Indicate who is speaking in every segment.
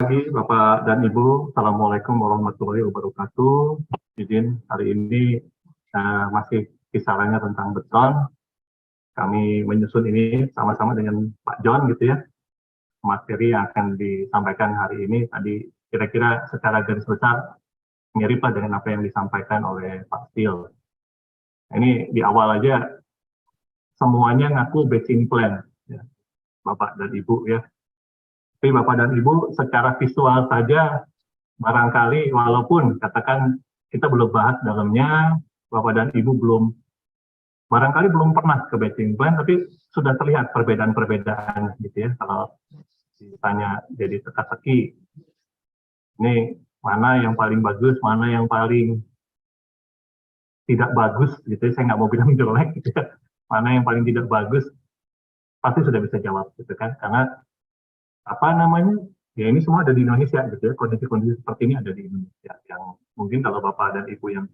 Speaker 1: pagi Bapak dan Ibu, Assalamualaikum warahmatullahi wabarakatuh. Izin hari ini masih kisarannya tentang beton. Kami menyusun ini sama-sama dengan Pak John gitu ya. Materi yang akan disampaikan hari ini tadi kira-kira secara garis besar mirip lah dengan apa yang disampaikan oleh Pak Steel. Ini di awal aja semuanya ngaku batching plan, ya, Bapak dan Ibu ya. Tapi Bapak dan Ibu secara visual saja barangkali walaupun katakan kita belum bahas dalamnya, Bapak dan Ibu barangkali belum pernah ke batching plan, tapi sudah terlihat perbedaan-perbedaan gitu ya. Kalau ditanya jadi teka-teki, ini mana yang paling bagus, mana yang paling tidak bagus gitu ya. Saya nggak mau bilang jelek gitu ya. Mana yang paling tidak bagus, pasti sudah bisa jawab gitu kan. Karena apa namanya, ya ini semua ada di Indonesia gitu ya, kondisi-kondisi seperti ini ada di Indonesia yang mungkin kalau Bapak dan Ibu yang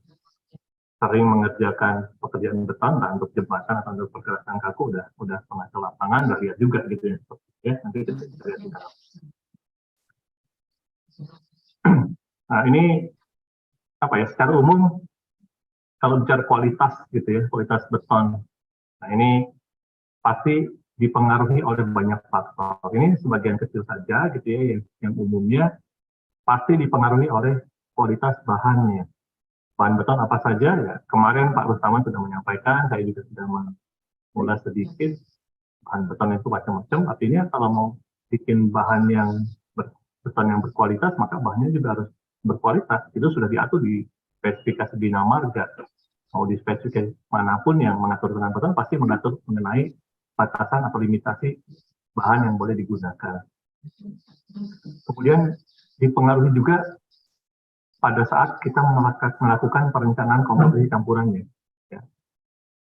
Speaker 1: sering mengerjakan pekerjaan beton untuk jembatan atau untuk pergerakan kaku udah pernah ke lapangan, udah lihat juga gitu ya, nanti kita bisa lihat di dalam. Nah ini apa ya, secara umum kalau bicara kualitas gitu ya, kualitas beton, nah ini pasti dipengaruhi oleh banyak faktor. Ini sebagian kecil saja gitu ya, yang umumnya pasti dipengaruhi oleh kualitas bahannya. Bahan beton apa saja ya, kemarin Pak Rustaman sudah menyampaikan, saya juga sudah mengulas sedikit. Bahan beton itu macam-macam, artinya kalau mau bikin bahan yang beton yang berkualitas, maka bahannya juga harus berkualitas. Itu sudah diatur di spesifikasi Bina Marga. Mau di spesifikasi manapun yang mengatur tentang beton, pasti mengatur mengenai batasan atau limitasi bahan yang boleh digunakan. Kemudian dipengaruhi juga pada saat kita melakukan perencanaan komposisi campurannya. Ya.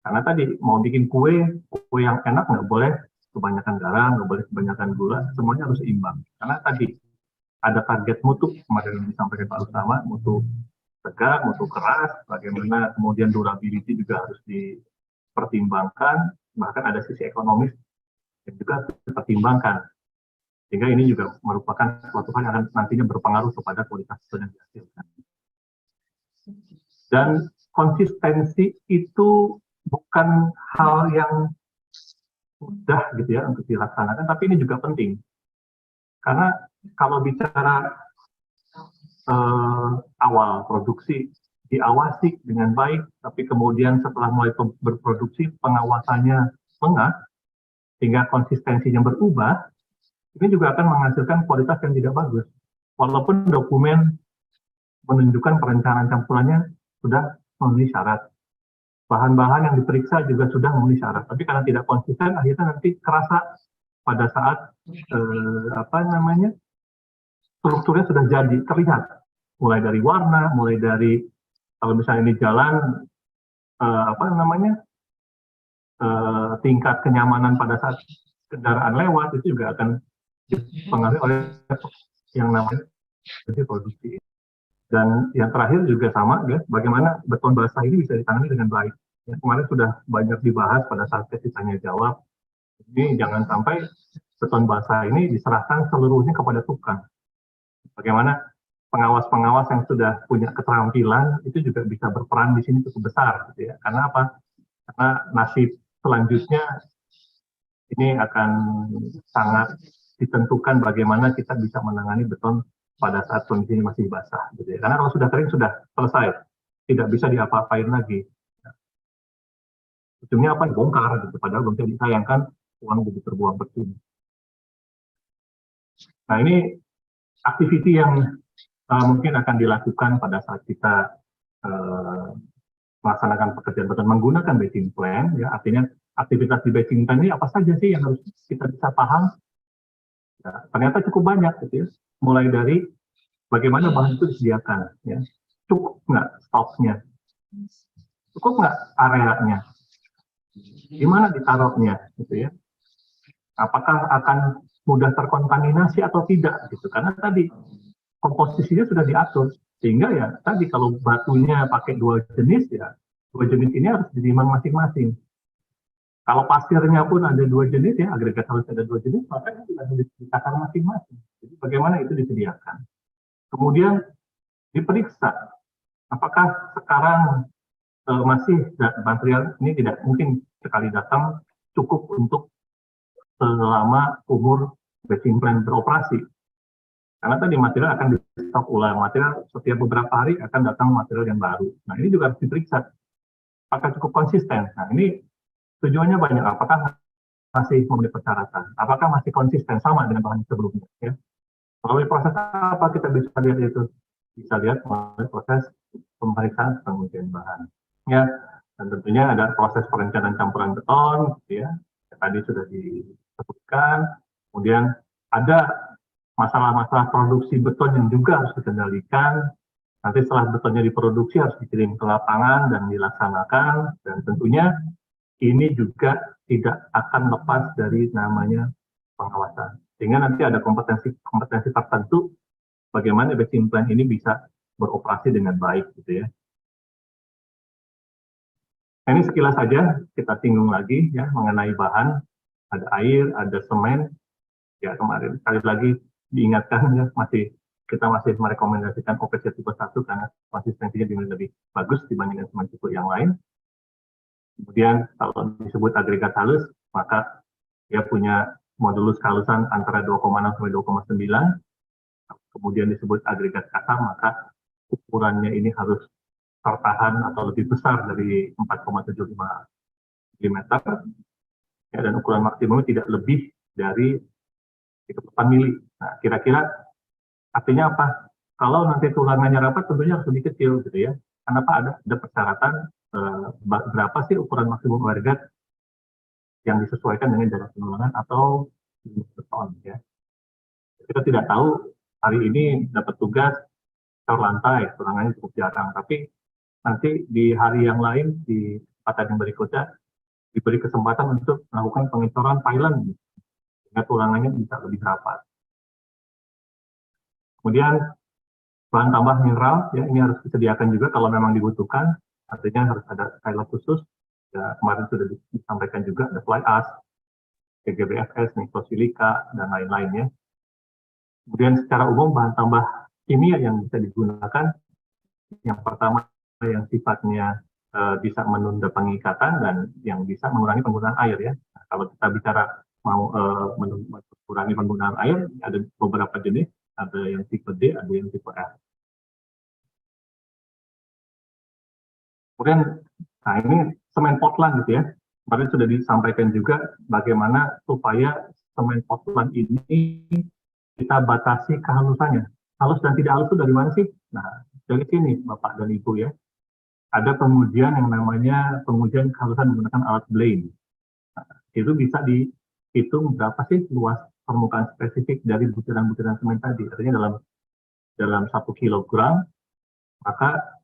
Speaker 1: Karena tadi mau bikin kue yang enak nggak boleh kebanyakan garam, nggak boleh kebanyakan gula, semuanya harus seimbang. Karena tadi ada target mutu, kemarin yang disampaikan Pak Utama, mutu tegak, mutu keras, bagaimana kemudian durability juga harus dipertimbangkan, bahkan ada sisi ekonomis yang juga dipertimbangkan. Sehingga ini juga merupakan suatu hal yang akan nantinya berpengaruh kepada kualitas yang dihasilkan. Dan konsistensi itu bukan hal yang mudah gitu ya untuk dilaksanakan, tapi ini juga penting. Karena kalau bicara awal produksi diawasi dengan baik, tapi kemudian setelah mulai berproduksi pengawasannya lengah, sehingga konsistensinya berubah, ini juga akan menghasilkan kualitas yang tidak bagus. Walaupun dokumen menunjukkan perencanaan campurannya sudah memenuhi syarat. Bahan-bahan yang diperiksa juga sudah memenuhi syarat. Tapi karena tidak konsisten, akhirnya nanti kerasa pada saat strukturnya sudah jadi, terlihat. Mulai dari warna, mulai dari kalau misalnya ini jalan, tingkat kenyamanan pada saat kendaraan lewat itu juga akan dipengaruhi oleh yang namanya produksi. Dan yang terakhir juga sama ya, bagaimana beton basah ini bisa ditangani dengan baik. Ya, kemarin sudah banyak dibahas pada saat sesi tanya jawab. Ini jangan sampai beton basah ini diserahkan seluruhnya kepada tukang. Bagaimana pengawas-pengawas yang sudah punya keterampilan itu juga bisa berperan di sini cukup besar gitu ya. Karena apa? Karena nasib selanjutnya ini akan sangat ditentukan bagaimana kita bisa menangani beton pada saat kondisinya masih basah gitu ya. Karena kalau sudah kering sudah selesai, tidak bisa diapa-apain lagi. Ujungnya apa? Dibongkar gitu, padahal belum disayangkan uang jadi terbuang percuma. Nah ini aktiviti yang mungkin akan dilakukan pada saat kita melaksanakan pekerjaan beton menggunakan batching plan, ya artinya aktivitas di batching plan ini apa saja sih yang harus kita bisa paham? Ya, ternyata cukup banyak gitu ya. Mulai dari bagaimana bahan itu disediakan, ya. Cukup nggak stoknya? Cukup nggak areanya? Di mana ditaruhnya, gitu ya? Apakah akan mudah terkontaminasi atau tidak, gitu? Karena tadi komposisinya sudah diatur, sehingga ya tadi kalau batunya pakai dua jenis, ya dua jenis ini harus ditimbang masing-masing. Kalau pasirnya pun ada dua jenis ya, agregat halus ada dua jenis, maka itu sudah ditakar masing-masing. Jadi bagaimana itu disediakan. Kemudian diperiksa apakah sekarang masih material ini tidak mungkin sekali datang cukup untuk selama umur batching plant beroperasi. Karena tadi material akan di-stok ulang, material setiap beberapa hari akan datang material yang baru. Nah ini juga harus diperiksa, apakah cukup konsisten. Nah ini tujuannya banyak, apakah masih memenuhi persyaratan, apakah masih konsisten sama dengan bahan sebelumnya. Ya. Melalui proses apa kita bisa lihat itu? Bisa lihat melalui proses pemeriksaan pengujian bahan. Ya, dan tentunya ada proses perencanaan campuran beton, ya, tadi sudah disebutkan. Kemudian ada masalah-masalah produksi beton yang juga harus dikendalikan. Nanti setelah betonnya diproduksi harus dikirim ke lapangan dan dilaksanakan. Dan tentunya ini juga tidak akan lepas dari namanya pengawasan. Sehingga nanti ada kompetensi tertentu bagaimana batching plant ini bisa beroperasi dengan baik gitu ya. Nah, ini sekilas saja kita singgung lagi ya mengenai bahan, ada air, ada semen. Ya kemarin sekali lagi diingatkan ya kita masih merekomendasikan OPC tipe 1 karena konsistensinya dinilai lebih bagus dibandingkan semen tipe yang lain. Kemudian kalau disebut agregat halus, maka dia punya modulus kehalusan antara 2,6 sampai 2,9. Kemudian disebut agregat kasar, maka ukurannya ini harus tertahan atau lebih besar dari 4,75 mm, ya, dan ukuran maksimumnya tidak lebih dari 38 mili. Nah, kira-kira artinya apa? Kalau nanti tulangannya rapat, tentunya harus lebih kecil, gitu ya. Kenapa ada persyaratan berapa sih ukuran maksimum agregat yang disesuaikan dengan jarak penulangan atau beton, ya. Kita tidak tahu hari ini dapat tugas lantai, tulangannya cukup jarang, tapi nanti di hari yang lain, di kesempatan yang berikutnya, diberi kesempatan untuk melakukan pengecoran pylon, sehingga tulangannya bisa lebih rapat. Kemudian, bahan tambah mineral, ya ini harus disediakan juga kalau memang dibutuhkan, artinya harus ada silo khusus, ya kemarin sudah disampaikan juga, ada fly ash, PGBFS, niklosilika, dan lain-lainnya. Kemudian secara umum bahan tambah kimia yang bisa digunakan, yang pertama yang sifatnya bisa menunda pengikatan dan yang bisa mengurangi penggunaan air ya. Nah, kalau kita bicara mau mengurangi penggunaan air, ada beberapa jenis, ada yang tipe D, ada yang tipe F. Kemudian, nah ini semen Portland gitu ya. Kemarin sudah disampaikan juga bagaimana supaya semen Portland ini kita batasi kehalusannya. Halus dan tidak halus itu dari mana sih? Nah, dari sini Bapak dan Ibu ya. Ada pengujian yang namanya pengujian kehalusan menggunakan alat blade. Nah, itu bisa dihitung berapa sih luas permukaan spesifik dari butiran-butiran semen tadi. Artinya dalam 1 kilogram, maka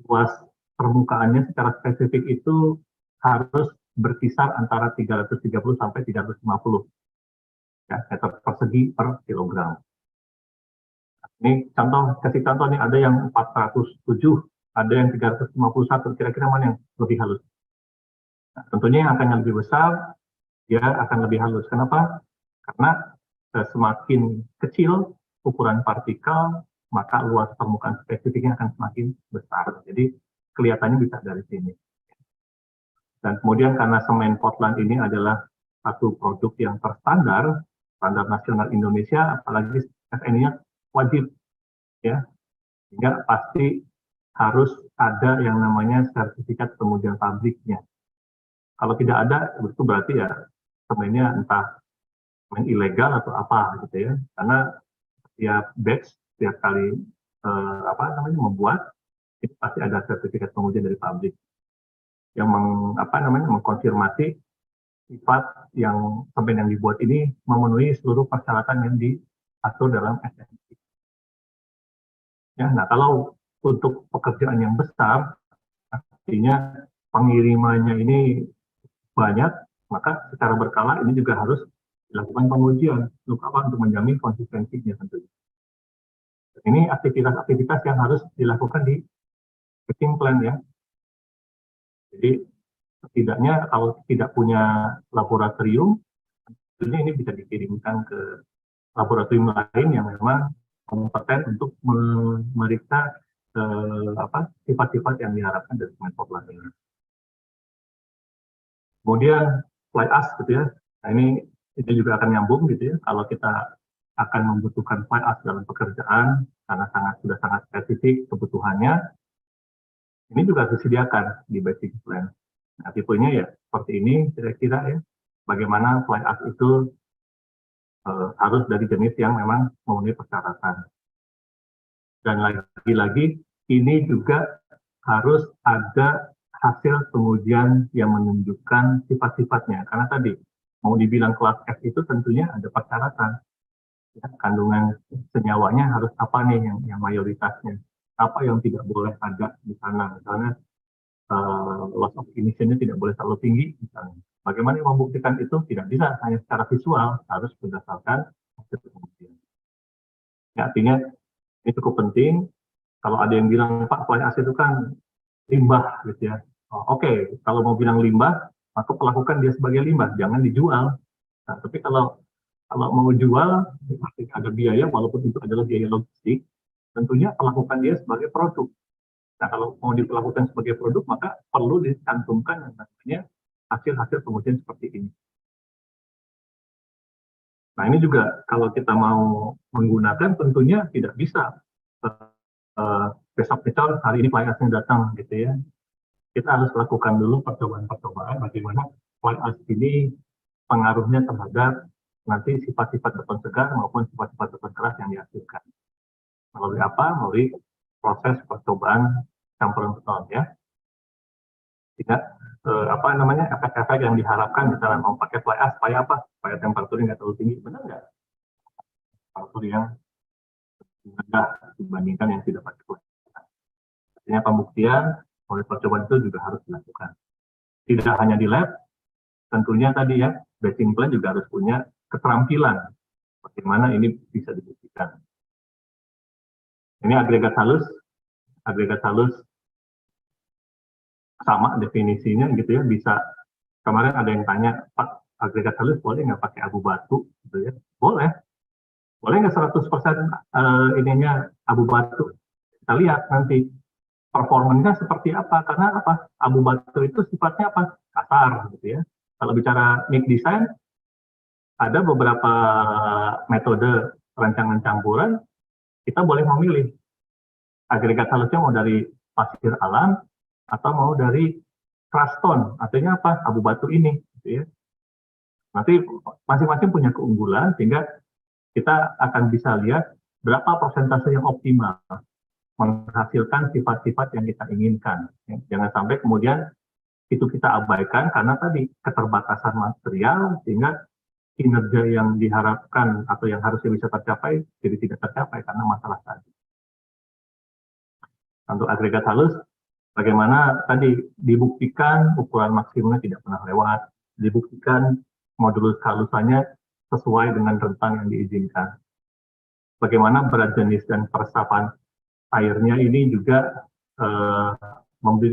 Speaker 1: luas permukaannya secara spesifik itu harus berkisar antara 330 sampai 350 ya, meter persegi per kilogram. Ini kasih contoh nih, ada yang 407, ada yang 351, kira-kira mana yang lebih halus? Nah, tentunya yang akan lebih besar, dia akan lebih halus. Kenapa? Karena semakin kecil ukuran partikel, maka luas permukaan spesifiknya akan semakin besar. Jadi kelihatannya bisa dari sini. Dan kemudian karena semen Portland ini adalah satu produk yang terstandar, standar nasional Indonesia, apalagi SNI-nya wajib, ya, sehingga pasti harus ada yang namanya sertifikat pengujian pabriknya. Kalau tidak ada, itu berarti ya semennya entah semen ilegal atau apa gitu ya, karena setiap batch, setiap kali membuat, itu pasti ada sertifikat pengujian dari pabrik yang mengkonfirmasi sifat yang semen yang dibuat ini memenuhi seluruh persyaratan yang diatur dalam SNI. Ya, nah kalau untuk pekerjaan yang besar, artinya pengirimannya ini banyak, maka secara berkala ini juga harus dilakukan pengujian untuk menjamin konsistensinya tentunya. Ini aktivitas-aktivitas yang harus dilakukan di batching plant ya. Jadi Setidaknya kalau tidak punya laboratorium, tentunya ini bisa dikirimkan ke laboratorium lain yang memang kompeten untuk memeriksa sifat-sifat yang diharapkan dari metode ini. Kemudian fly ash gitu ya. Nah, ini juga akan nyambung gitu ya. Kalau kita akan membutuhkan fly ash dalam pekerjaan karena sudah sangat spesifik kebutuhannya, ini juga harus disediakan di basic plan. Nah, tipenya ya seperti ini kira-kira ya. Bagaimana fly ash itu harus dari jenis yang memang memenuhi persyaratan. Dan lagi-lagi ini juga harus ada hasil pengujian yang menunjukkan sifat-sifatnya. Karena tadi mau dibilang kelas F itu tentunya ada persyaratan. Ya, kandungan senyawanya harus apa nih yang mayoritasnya, apa yang tidak boleh ada di sana, misalnya loss of emission-nya tidak boleh terlalu tinggi misalnya. Bagaimana membuktikan itu? Tidak bisa hanya secara visual, harus berdasarkan hasil pengujian. Ya, artinya ini cukup penting. Kalau ada yang bilang Pak, fly ash itu kan limbah gitu ya. Oke, kalau mau bilang limbah, maka perlakukan dia sebagai limbah, jangan dijual. Nah, tapi kalau mau jual, ada biaya, walaupun itu adalah biaya logistik, tentunya perlakukan dia sebagai produk. Nah, kalau mau diperlakukan sebagai produk, maka perlu dicantumkan yang namanya hasil-hasil pengujian seperti ini. Nah, ini juga kalau kita mau menggunakan, tentunya tidak bisa besok-besok hari ini fly ash yang datang gitu ya. Kita harus lakukan dulu percobaan-percobaan bagaimana fly ash ini pengaruhnya terhadap nanti sifat-sifat beton segar maupun sifat-sifat beton keras yang dihasilkan. Melalui apa? Melalui proses percobaan campuran beton ya. Tidak efek-efek yang diharapkan misalnya mau pakai fly ash supaya apa? Supaya temperaturnya nggak terlalu tinggi, benar nggak? Temperatur yang rendah dibandingkan yang tidak pakai fly ash. Artinya pembuktian oleh percobaan itu juga harus dilakukan. Tidak hanya di lab, tentunya tadi ya, basic plan juga harus punya keterampilan bagaimana ini bisa dibuktikan. Ini agregat halus sama definisinya gitu ya, bisa. Kemarin ada yang tanya, Pak, agregat halus boleh nggak pakai abu batu gitu ya? Boleh nggak 100% ininya abu batu? Kita lihat nanti performanya seperti apa, karena apa? Abu batu itu sifatnya apa? Kasar gitu ya. Kalau bicara MIG design, ada beberapa metode rancangan campuran, kita boleh memilih agregat halusnya mau dari pasir alam atau mau dari crushed stone, artinya apa? Abu batu ini gitu ya. Nanti masing-masing punya keunggulan sehingga kita akan bisa lihat berapa persentase yang optimal menghasilkan sifat-sifat yang kita inginkan. Jangan sampai kemudian itu kita abaikan karena tadi keterbatasan material sehingga kinerja yang diharapkan atau yang harusnya bisa tercapai jadi tidak tercapai karena masalah tadi. Untuk agregat halus, bagaimana tadi dibuktikan ukuran maksimumnya tidak pernah lewat, dibuktikan modulus kehalusannya sesuai dengan rentang yang diizinkan. Bagaimana berat jenis dan peresapan airnya ini juga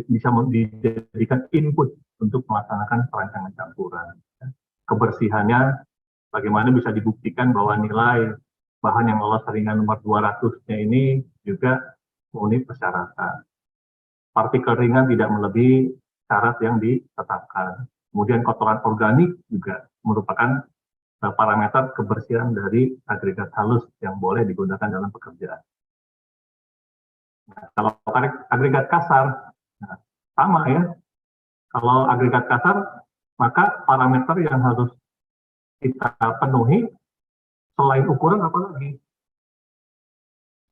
Speaker 1: bisa dijadikan input untuk melaksanakan perancangan campuran. Kebersihannya bagaimana bisa dibuktikan bahwa nilai bahan yang lolos saringan nomor 200-nya ini juga memenuhi persyaratan. Partikel ringan tidak melebihi syarat yang ditetapkan. Kemudian kotoran organik juga merupakan parameter kebersihan dari agregat halus yang boleh digunakan dalam pekerjaan. Nah, kalau agregat kasar, nah, sama ya. Kalau agregat kasar, maka parameter yang harus kita penuhi selain ukuran apa lagi?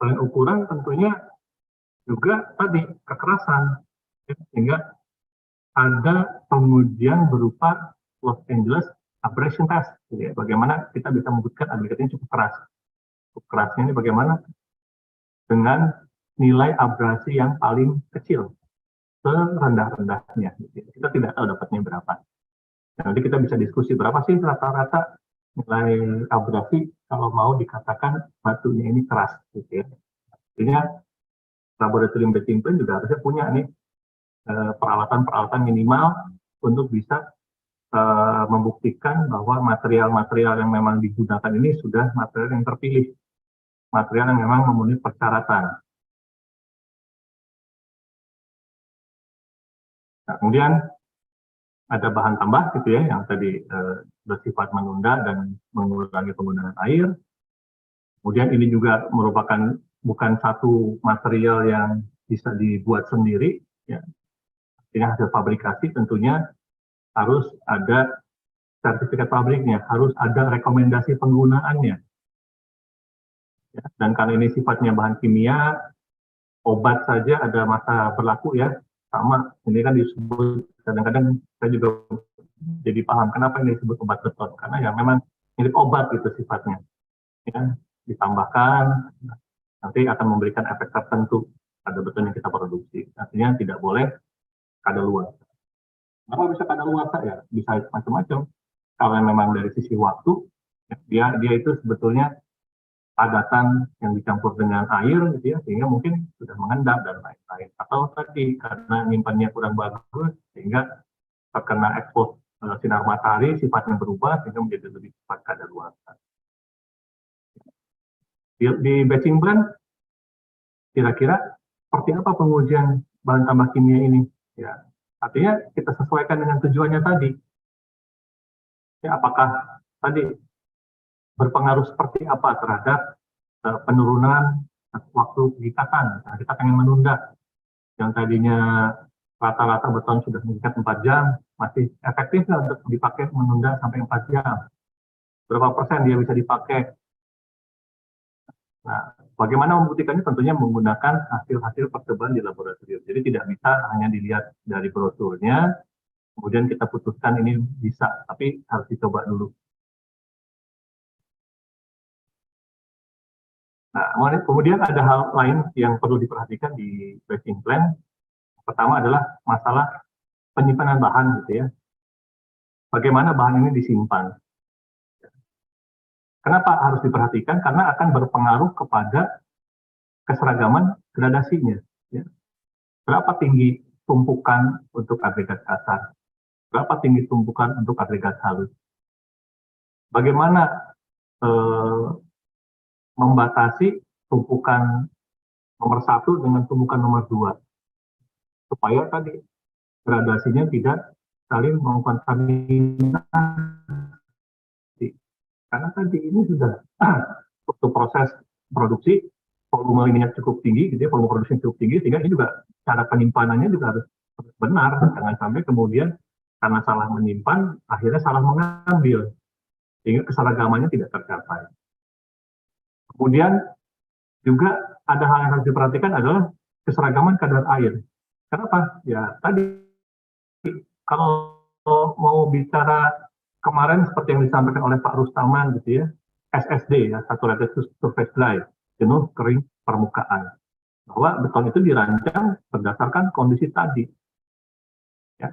Speaker 1: Selain ukuran tentunya juga tadi kekerasan, sehingga ada pengujian berupa Los Angeles abrasion test. Jadi, bagaimana kita bisa membuktikan agregatnya cukup keras. Cukup kerasnya ini bagaimana? Dengan nilai abrasi yang paling kecil, serendah-rendahnya. Kita tidak tahu dapatnya berapa. Nanti kita bisa diskusi berapa sih rata-rata nilai abrasi kalau mau dikatakan batunya ini keras. Gitu ya. Artinya laboratorium basic plan juga harusnya punya nih peralatan-peralatan minimal untuk bisa membuktikan bahwa material-material yang memang digunakan ini sudah material yang terpilih, material yang memang memenuhi persyaratan. Nah, kemudian ada bahan tambah gitu ya, yang tadi bersifat menunda dan mengurangi penggunaan air. Kemudian ini juga merupakan bukan satu material yang bisa dibuat sendiri, ya. Ini hasil fabrikasi tentunya harus ada sertifikat pabriknya, harus ada rekomendasi penggunaannya. Ya. Dan karena ini sifatnya bahan kimia, obat saja ada masa berlaku ya, sama ini kan disebut, kadang-kadang saya juga jadi paham kenapa ini disebut obat beton, karena ya memang mirip obat gitu sifatnya, ya, ditambahkan nanti akan memberikan efek tertentu pada beton yang kita produksi, artinya tidak boleh kadaluarsa. Kenapa bisa kadaluarsa ya? Bisa macam-macam. Kalau memang dari sisi waktu, dia itu sebetulnya padatan yang dicampur dengan air gitu ya, sehingga mungkin sudah mengendap dan lain-lain. Atau tadi karena nyimpannya kurang bagus sehingga terkena expose sinar matahari sifatnya berubah sehingga menjadi lebih cepat kadaluarsa. Di batching blend kira-kira seperti apa pengujian bahan tambah kimia ini? Ya, artinya kita sesuaikan dengan tujuannya tadi. Ya, apakah tadi berpengaruh seperti apa terhadap penurunan waktu pengikatan. Nah, kita pengen menunda yang tadinya rata-rata beton sudah mengikat 4 jam, masih efektif nggak untuk dipakai menunda sampai 4 jam? Berapa persen dia bisa dipakai? Nah, bagaimana membuktikannya? Tentunya menggunakan hasil-hasil percobaan di laboratorium. Jadi tidak bisa hanya dilihat dari brosurnya, kemudian kita putuskan ini bisa, tapi harus dicoba dulu. Nah, kemudian ada hal lain yang perlu diperhatikan di batching plan. Pertama adalah masalah penyimpanan bahan gitu ya. Bagaimana bahan ini disimpan? Kenapa harus diperhatikan? Karena akan berpengaruh kepada keseragaman gradasinya. Ya. Berapa tinggi tumpukan untuk agregat kasar? Berapa tinggi tumpukan untuk agregat halus? Bagaimana membatasi tumpukan nomor 1 dengan tumpukan nomor 2? Supaya tadi gradasinya tidak saling mengkontaminasi. Karena tadi ini sudah waktu proses produksi volume ininya cukup tinggi, gitu ya, volume produksi cukup tinggi, sehingga ini juga cara penyimpanannya juga harus benar, jangan sampai kemudian karena salah menyimpan, akhirnya salah mengambil, sehingga keseragamannya tidak tercapai. Kemudian juga ada hal yang harus diperhatikan adalah keseragaman kadar air. Kenapa? Ya tadi kalau mau bicara kemarin seperti yang disampaikan oleh Pak Rustaman gitu ya, SSD ya, Saturated Surface Dry, jenuh kering permukaan. Bahwa beton itu dirancang berdasarkan kondisi tadi. Ya.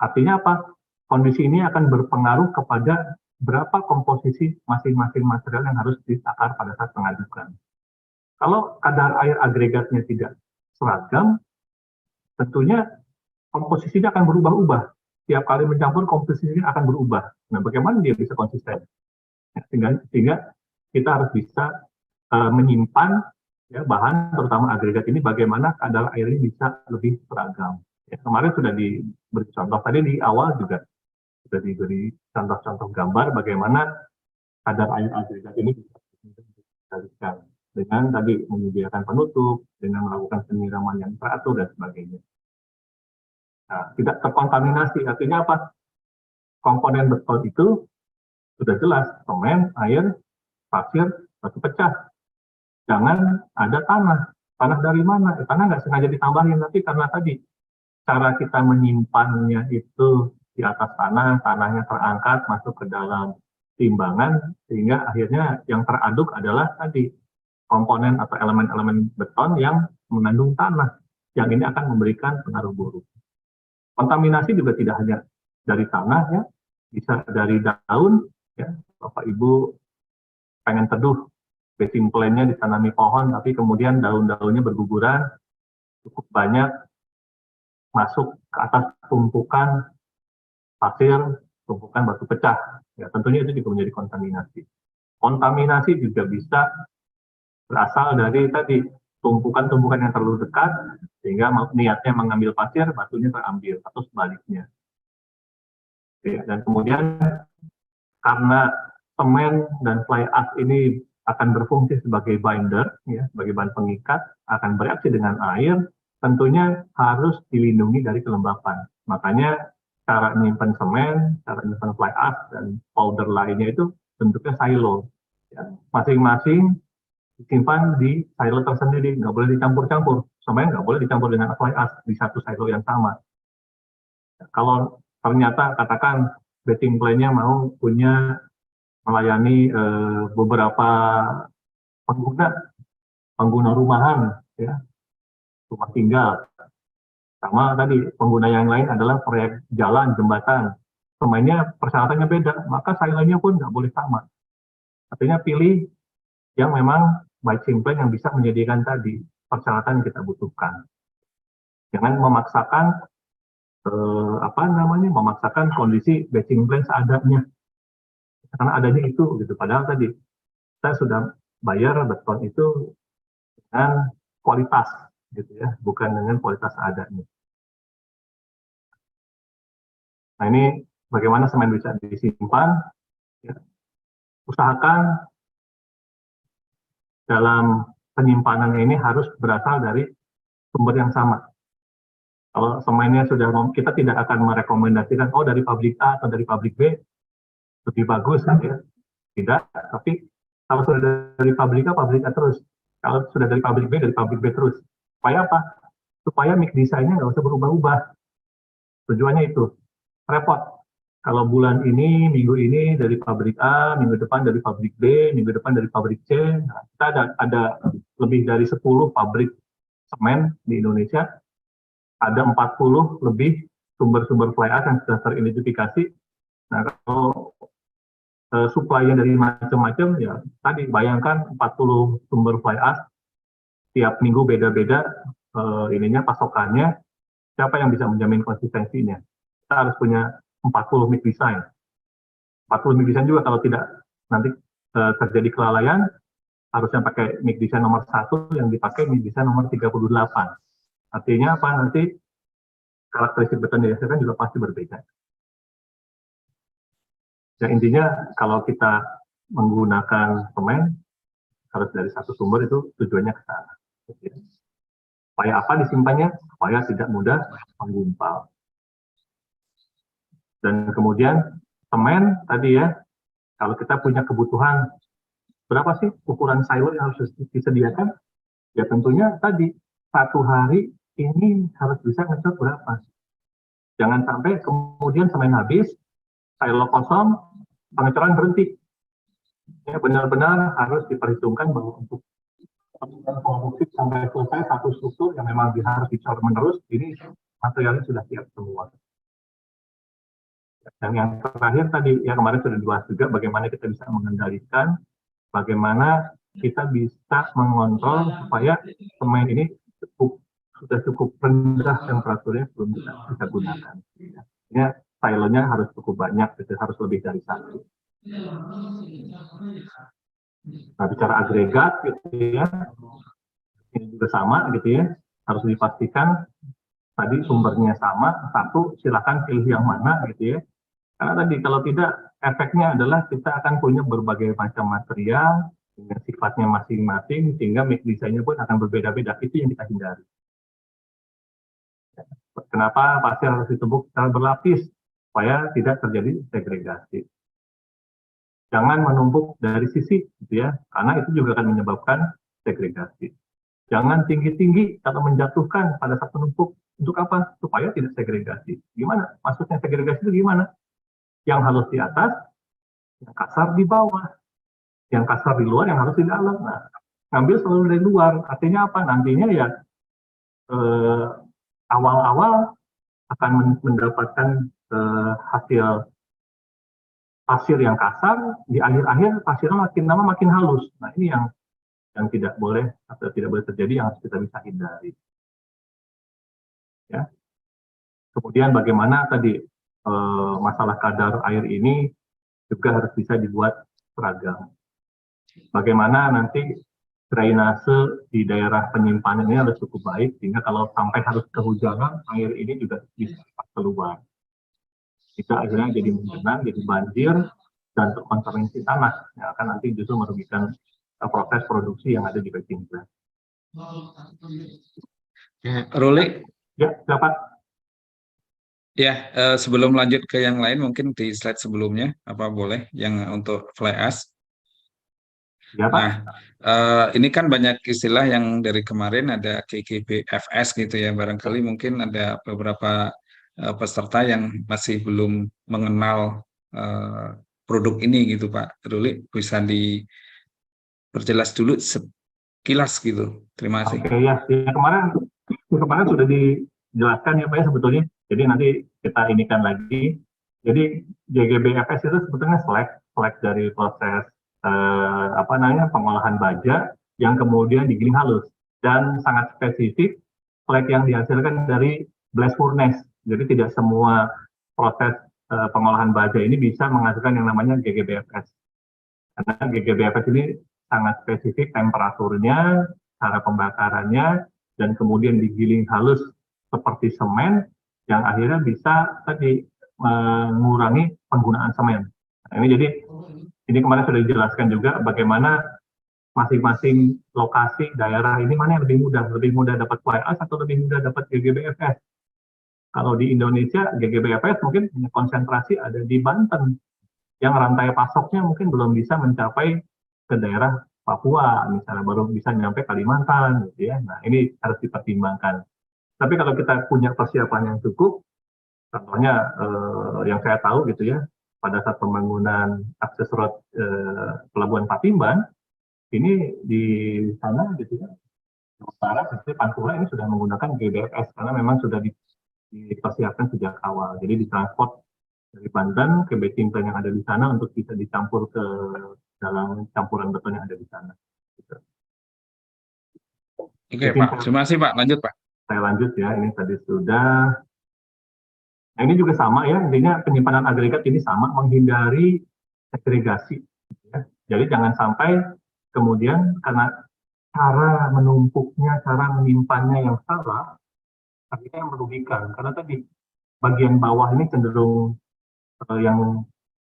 Speaker 1: Artinya apa? Kondisi ini akan berpengaruh kepada berapa komposisi masing-masing material yang harus ditakar pada saat pengadukan. Kalau kadar air agregatnya tidak seragam, tentunya komposisinya akan berubah-ubah. Tiap kali mencampur komposisinya akan berubah. Nah, bagaimana dia bisa konsisten? Sehingga kita harus bisa menyimpan ya, bahan, terutama agregat ini, bagaimana kadar air ini bisa lebih seragam. Ya, kemarin sudah diberi contoh, tadi di awal juga sudah diberi contoh-contoh gambar bagaimana kadar air agregat ini bisa dikendalikan dengan tadi menyediakan penutup, dengan melakukan penyiraman yang teratur dan sebagainya. Nah, tidak terkontaminasi, artinya apa? Komponen beton itu sudah jelas, semen, air, pasir, batu pecah. Jangan ada tanah. Tanah dari mana? Tanah nggak sengaja ditambahin, tapi karena tadi cara kita menyimpannya itu di atas tanah, tanahnya terangkat masuk ke dalam timbangan, sehingga akhirnya yang teraduk adalah tadi komponen atau elemen-elemen beton yang mengandung tanah, yang ini akan memberikan pengaruh buruk. Kontaminasi juga tidak hanya dari tanah ya, bisa dari daun ya. Bapak Ibu pengen teduh, batching plan-nya ditanami pohon, tapi kemudian daun-daunnya berguguran cukup banyak masuk ke atas tumpukan pasir, tumpukan batu pecah. Ya, tentunya itu juga menjadi kontaminasi. Kontaminasi juga bisa berasal dari tadi tumpukan-tumpukan yang terlalu dekat, sehingga niatnya mengambil pasir, batunya terambil, atau sebaliknya. Ya, dan kemudian karena semen dan fly ash ini akan berfungsi sebagai binder, ya, sebagai bahan pengikat, akan bereaksi dengan air, tentunya harus dilindungi dari kelembapan. Makanya cara menyimpan semen, cara menyimpan fly ash, dan powder lainnya itu bentuknya silo. Ya. Masing-masing disimpan di silo tersendiri, nggak boleh dicampur-campur. Semen nggak boleh dicampur dengan fly ash di satu silo yang sama. Kalau ternyata katakan batching plan-nya mau punya melayani beberapa pengguna rumahan, ya, rumah tinggal, sama tadi pengguna yang lain adalah proyek jalan, jembatan, semuanya persyaratannya beda, maka silonya pun nggak boleh sama. Artinya pilih yang memang batching plan yang bisa menyediakan tadi persyaratan yang kita butuhkan. Jangan memaksakan memaksakan kondisi batching plan seadanya, karena adanya itu gitu. Padahal tadi kita sudah bayar beton itu dengan kualitas gitu ya, bukan dengan kualitas seadanya. Nah, ini bagaimana semen bisa disimpan, ya. Usahakan dalam penyimpanan ini harus berasal dari sumber yang sama. Kalau semennya sudah, kita tidak akan merekomendasikan, oh dari pabrik A atau dari pabrik B lebih bagus, ya. Tidak, tapi kalau sudah dari pabrik A terus. Kalau sudah dari pabrik B terus. Supaya apa? Supaya mix desainnya nggak usah berubah-ubah. Tujuannya itu. Repot. Kalau bulan ini, minggu ini dari pabrik A, minggu depan dari pabrik B, minggu depan dari pabrik C. Nah, kita ada lebih dari 10 pabrik semen di Indonesia. Ada 40 lebih sumber-sumber fly ash yang sudah teridentifikasi. Nah, kalau supply-nya dari macam-macam, ya tadi bayangkan 40 sumber fly ash, tiap minggu beda-beda pasokannya, siapa yang bisa menjamin konsistensinya? Kita harus punya 40 mix design. 40 mix design juga kalau tidak nanti terjadi kelalaian, harusnya pakai mix design nomor 1 yang dipakai mix design nomor 38. Artinya apa? Nanti karakteristik beton yang dihasilkan juga pasti berbeda. Ya, intinya kalau kita menggunakan semen harus dari satu sumber, itu tujuannya ke sana. Supaya apa disimpannya? Supaya tidak mudah menggumpal. Dan kemudian semen tadi ya, kalau kita punya kebutuhan berapa sih ukuran silo yang harus disediakan? Ya tentunya tadi satu hari ini harus bisa ngecor berapa. Jangan sampai kemudian semen habis, silo kosong, pengecoran berhenti. Ya, benar-benar harus diperhitungkan bahwa untuk produksi sampai selesai satu struktur yang memang harus dicor menerus, ini materialnya sudah siap semua. Dan yang terakhir tadi, ya kemarin sudah dibahas juga bagaimana kita bisa mengendalikan, bagaimana kita bisa mengontrol supaya semen ini sudah cukup rendah temperaturnya sebelum kita gunakan. Ya, silonya harus cukup banyak, harus lebih dari satu. Nah, bicara agregat gitu ya, ini juga sama gitu ya, harus dipastikan tadi sumbernya sama, satu silakan pilih yang mana gitu ya. Karena tadi kalau tidak, efeknya adalah kita akan punya berbagai macam material dengan sifatnya masing-masing, sehingga mix desainnya pun akan berbeda-beda. Itu yang kita hindari. Kenapa pasir harus ditumbuk secara berlapis? Supaya tidak terjadi segregasi. Jangan menumpuk dari sisi, gitu ya, karena itu juga akan menyebabkan segregasi. Jangan tinggi-tinggi atau menjatuhkan pada saat menumpuk. Untuk apa? Supaya tidak segregasi. Gimana? Maksudnya segregasi itu gimana? Yang halus di atas, yang kasar di bawah. Yang kasar di luar, yang halus di dalam. Nah, ngambil selalu dari luar. Artinya apa? Nantinya ya awal-awal akan mendapatkan hasil pasir yang kasar, di akhir-akhir pasirnya makin lama makin halus. Nah, ini yang tidak boleh atau tidak boleh terjadi, yang harus kita bisa hindari. Ya. Kemudian bagaimana tadi masalah kadar air ini juga harus bisa dibuat seragam. Bagaimana nanti drainase di daerah penyimpanan ini harus cukup baik, sehingga kalau sampai harus kehujanan, air ini juga bisa keluar. Itu akhirnya jadi menggenang, jadi banjir, dan terkontaminasi tanah, yang akan nanti justru merugikan proses produksi yang ada di packing plant.
Speaker 2: Ruli?
Speaker 1: Ya, dapat.
Speaker 2: Ya, sebelum lanjut ke yang lain, mungkin di slide sebelumnya, apa boleh yang untuk fly ash?
Speaker 1: Ya, Pak.
Speaker 2: Nah, ini kan banyak istilah yang dari kemarin ada GGBFS gitu ya, barangkali mungkin ada beberapa peserta yang masih belum mengenal produk ini gitu Pak Ruli, bisa diperjelas dulu sekilas gitu. Terima kasih.
Speaker 1: Oke, ya kemarin sudah dijelaskan ya Pak ya sebetulnya. Jadi nanti kita inikan lagi. Jadi GGBFS itu sebetulnya select dari proses pengolahan baja yang kemudian digiling halus, dan sangat spesifik slag yang dihasilkan dari blast furnace. Jadi tidak semua proses pengolahan baja ini bisa menghasilkan yang namanya GGBFS. Karena GGBFS ini sangat spesifik temperaturnya, cara pembakarannya, dan kemudian digiling halus seperti semen yang akhirnya bisa tadi mengurangi penggunaan semen. Nah, ini kemarin sudah dijelaskan juga bagaimana masing-masing lokasi daerah ini mana yang lebih mudah dapat fly ash atau lebih mudah dapat GGBFS. Kalau di Indonesia GGBFS mungkin punya konsentrasi ada di Banten, yang rantai pasoknya mungkin belum bisa mencapai ke daerah Papua, misalnya baru bisa nyampe Kalimantan, gitu ya. Nah, ini harus dipertimbangkan. Tapi kalau kita punya persiapan yang cukup, contohnya yang saya tahu gitu ya, pada saat pembangunan akses road Pelabuhan Patimban, ini di sana gitu ya, utara seperti Pantura ini sudah menggunakan GBFS karena memang sudah dipersiapkan sejak awal. Jadi ditransport dari Banten ke backing plant yang ada di sana untuk bisa dicampur ke dalam campuran beton yang ada di sana. Gitu.
Speaker 2: Oke Pak, terima kasih Pak. Lanjut Pak.
Speaker 1: Saya lanjut ya, ini tadi sudah. Nah ini juga sama ya, intinya penyimpanan agregat ini sama, menghindari segregasi. Ya. Jadi jangan sampai kemudian karena cara menumpuknya, cara menyimpannya yang salah, akhirnya merugikan. Karena tadi bagian bawah ini cenderung yang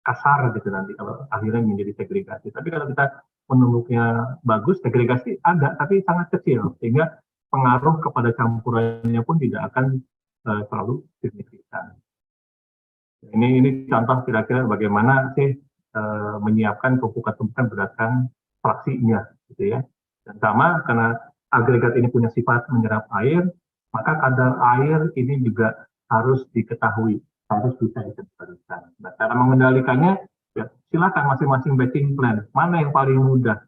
Speaker 1: kasar gitu nanti kalau akhirnya menjadi segregasi. Tapi kalau kita menumbuknya bagus, segregasi ada tapi sangat kecil, sehingga pengaruh kepada campurannya pun tidak akan terlalu signifikan. Ini contoh kira-kira bagaimana sih menyiapkan tumpukan-tumpukan berdasarkan fraksinya, gitu ya. Dan sama karena agregat ini punya sifat menyerap air, maka kadar air ini juga harus diketahui, harus bisa dikendalikan. Nah, cara mengendalikannya, ya, silakan masing-masing batching plant, mana yang paling mudah.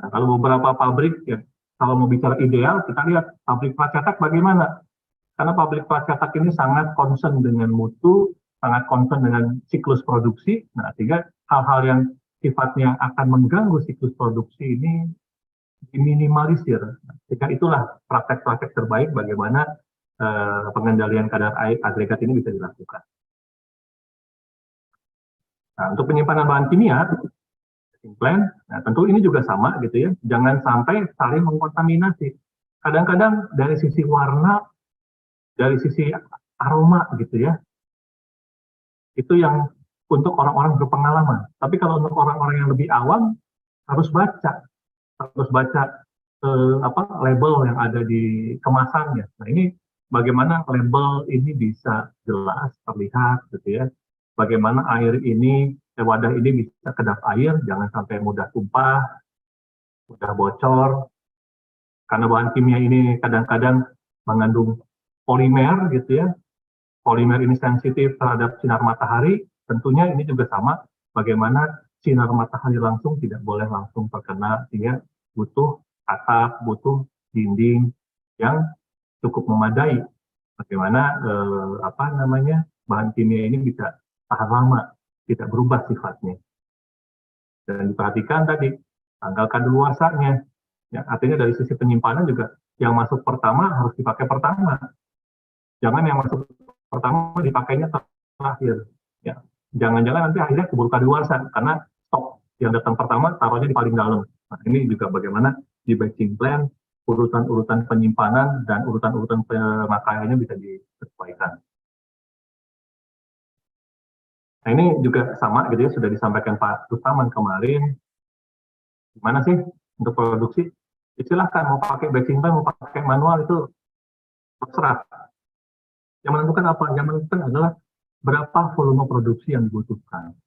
Speaker 1: Nah, kalau beberapa pabrik, ya, kalau mau bicara ideal, kita lihat pabrik plat cetak bagaimana. Karena pabrik plat cetak ini sangat concern dengan mutu, sangat concern dengan siklus produksi. Nah, sehingga hal-hal yang sifatnya akan mengganggu siklus produksi ini diminimalisir. Sehingga itulah praktek-praktek terbaik bagaimana pengendalian kadar air agregat ini bisa dilakukan. Nah, untuk penyimpanan bahan kimia, plant, nah tentu ini juga sama gitu ya. Jangan sampai saling mengkontaminasi. Kadang-kadang dari sisi warna, dari sisi aroma gitu ya, itu yang untuk orang-orang berpengalaman. Tapi kalau untuk orang-orang yang lebih awam, harus baca label yang ada di kemasannya. Nah ini bagaimana label ini bisa jelas terlihat gitu ya. Bagaimana air ini, wadah ini bisa kedap air, jangan sampai mudah tumpah, mudah bocor. Karena bahan kimia ini kadang-kadang mengandung polimer gitu ya. Polimer ini sensitif terhadap sinar matahari, tentunya ini juga sama, bagaimana sinar matahari langsung tidak boleh langsung terkena, sehingga butuh atap, butuh dinding yang cukup memadai. Bagaimana bahan kimia ini bisa tahan lama, tidak berubah sifatnya. Dan diperhatikan tadi tanggal kadaluarsanya. Ya, artinya dari sisi penyimpanan juga yang masuk pertama harus dipakai pertama. Jangan yang masuk pertama dipakainya terakhir. Ya, jangan-jangan nanti akhirnya keburu kadaluarsa karena stok yang datang pertama taruhnya di paling dalam. Nah, ini juga bagaimana di batching plan urutan-urutan penyimpanan dan urutan-urutan pemakaiannya bisa disesuaikan. Nah, ini juga sama gitu ya, sudah disampaikan Pak Rustaman kemarin. Gimana sih untuk produksi? Silahkan mau pakai batching plan, mau pakai manual itu terserah. Yang menentukan apa? Yang menentukan adalah berapa volume produksi yang dibutuhkan.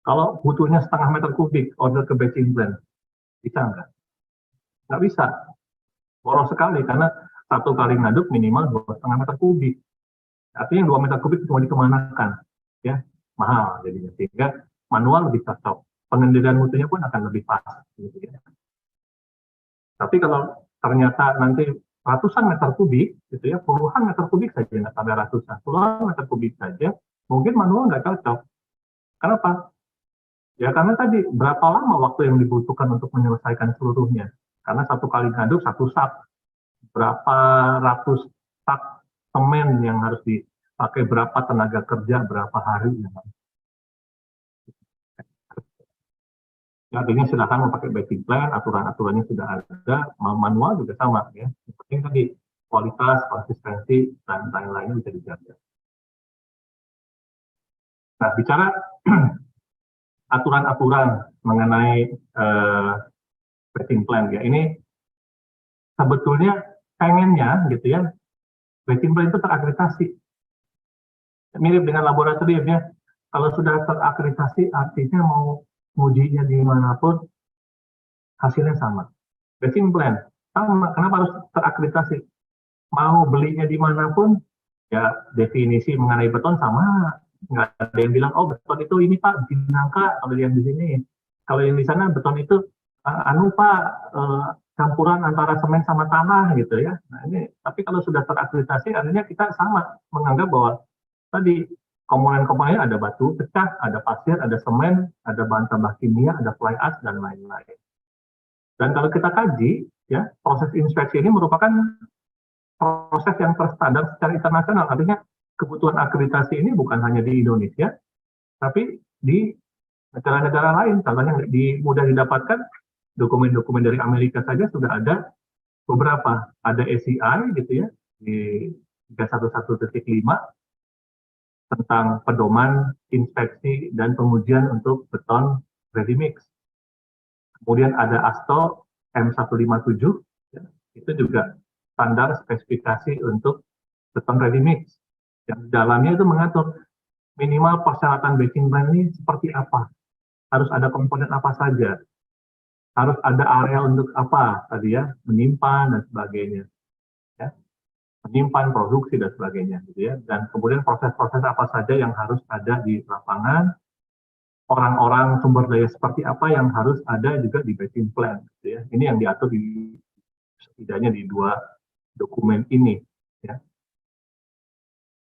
Speaker 1: Kalau butuhnya 0,5 meter kubik order ke batching plan, bisa nggak? Nggak bisa. Boros sekali karena satu kali ngaduk minimal 2,5 meter kubik. Artinya 2 meter kubik cuma dikemanakan, ya mahal jadinya. Sehingga manual lebih cocok. Pengendalian mutunya pun akan lebih pas. Gitu ya. Tapi kalau ternyata nanti ratusan meter kubik, gitu ya, puluhan meter kubik saja, nggak sampai ratusan, puluhan meter kubik saja, mungkin manual nggak cocok. Kenapa? Ya karena tadi berapa lama waktu yang dibutuhkan untuk menyelesaikan seluruhnya. Karena satu kali ngaduk satu sak, berapa ratus sak semen yang harus dipakai, berapa tenaga kerja, berapa hari. Artinya silakan memakai batching plan, aturan-aturannya sudah ada, manual juga sama ya. Yang penting tadi kualitas, konsistensi, dan lain-lainnya bisa dijaga. Nah, bicara aturan-aturan mengenai batching plan ya, ini sebetulnya pengennya gitu ya, batching plan itu terakreditasi. Mirip dengan laboratorium ya. Kalau sudah terakreditasi, artinya mau ujinya dimanapun, hasilnya sama. Batching plan sama. Kenapa harus terakreditasi? Mau belinya dimanapun, ya definisi mengenai beton sama. Nggak ada yang bilang, oh beton itu ini Pak, di Nangka, kalau yang di sini. Kalau yang di sana beton itu, anu Pak, campuran antara semen sama tanah gitu ya. Nah ini, tapi kalau sudah terakreditasi, artinya kita sama menganggap bahwa tadi komponen-komponennya ada batu pecah, ada pasir, ada semen, ada bahan tambah kimia, ada fly ash dan lain-lain. Dan kalau kita kaji, ya proses inspeksi ini merupakan proses yang terstandar secara internasional. Artinya kebutuhan akreditasi ini bukan hanya di Indonesia, tapi di negara-negara lain. Contohnya mudah didapatkan dokumen-dokumen dari Amerika saja sudah ada beberapa. Ada ACI gitu ya di 311.5 tentang pedoman inspeksi dan pengujian untuk beton ready mix. Kemudian ada ASTO M157, ya, itu juga standar spesifikasi untuk beton ready mix. Yang dalamnya itu mengatur minimal persyaratan batching plan ini seperti apa, harus ada komponen apa saja, harus ada area untuk apa tadi ya, menyimpan dan sebagainya, ya, menyimpan produksi dan sebagainya, gitu ya. Dan kemudian proses-proses apa saja yang harus ada di lapangan, orang-orang sumber daya seperti apa yang harus ada juga di batching plan, gitu ya. Ini yang diatur di setidaknya di dua dokumen ini, ya.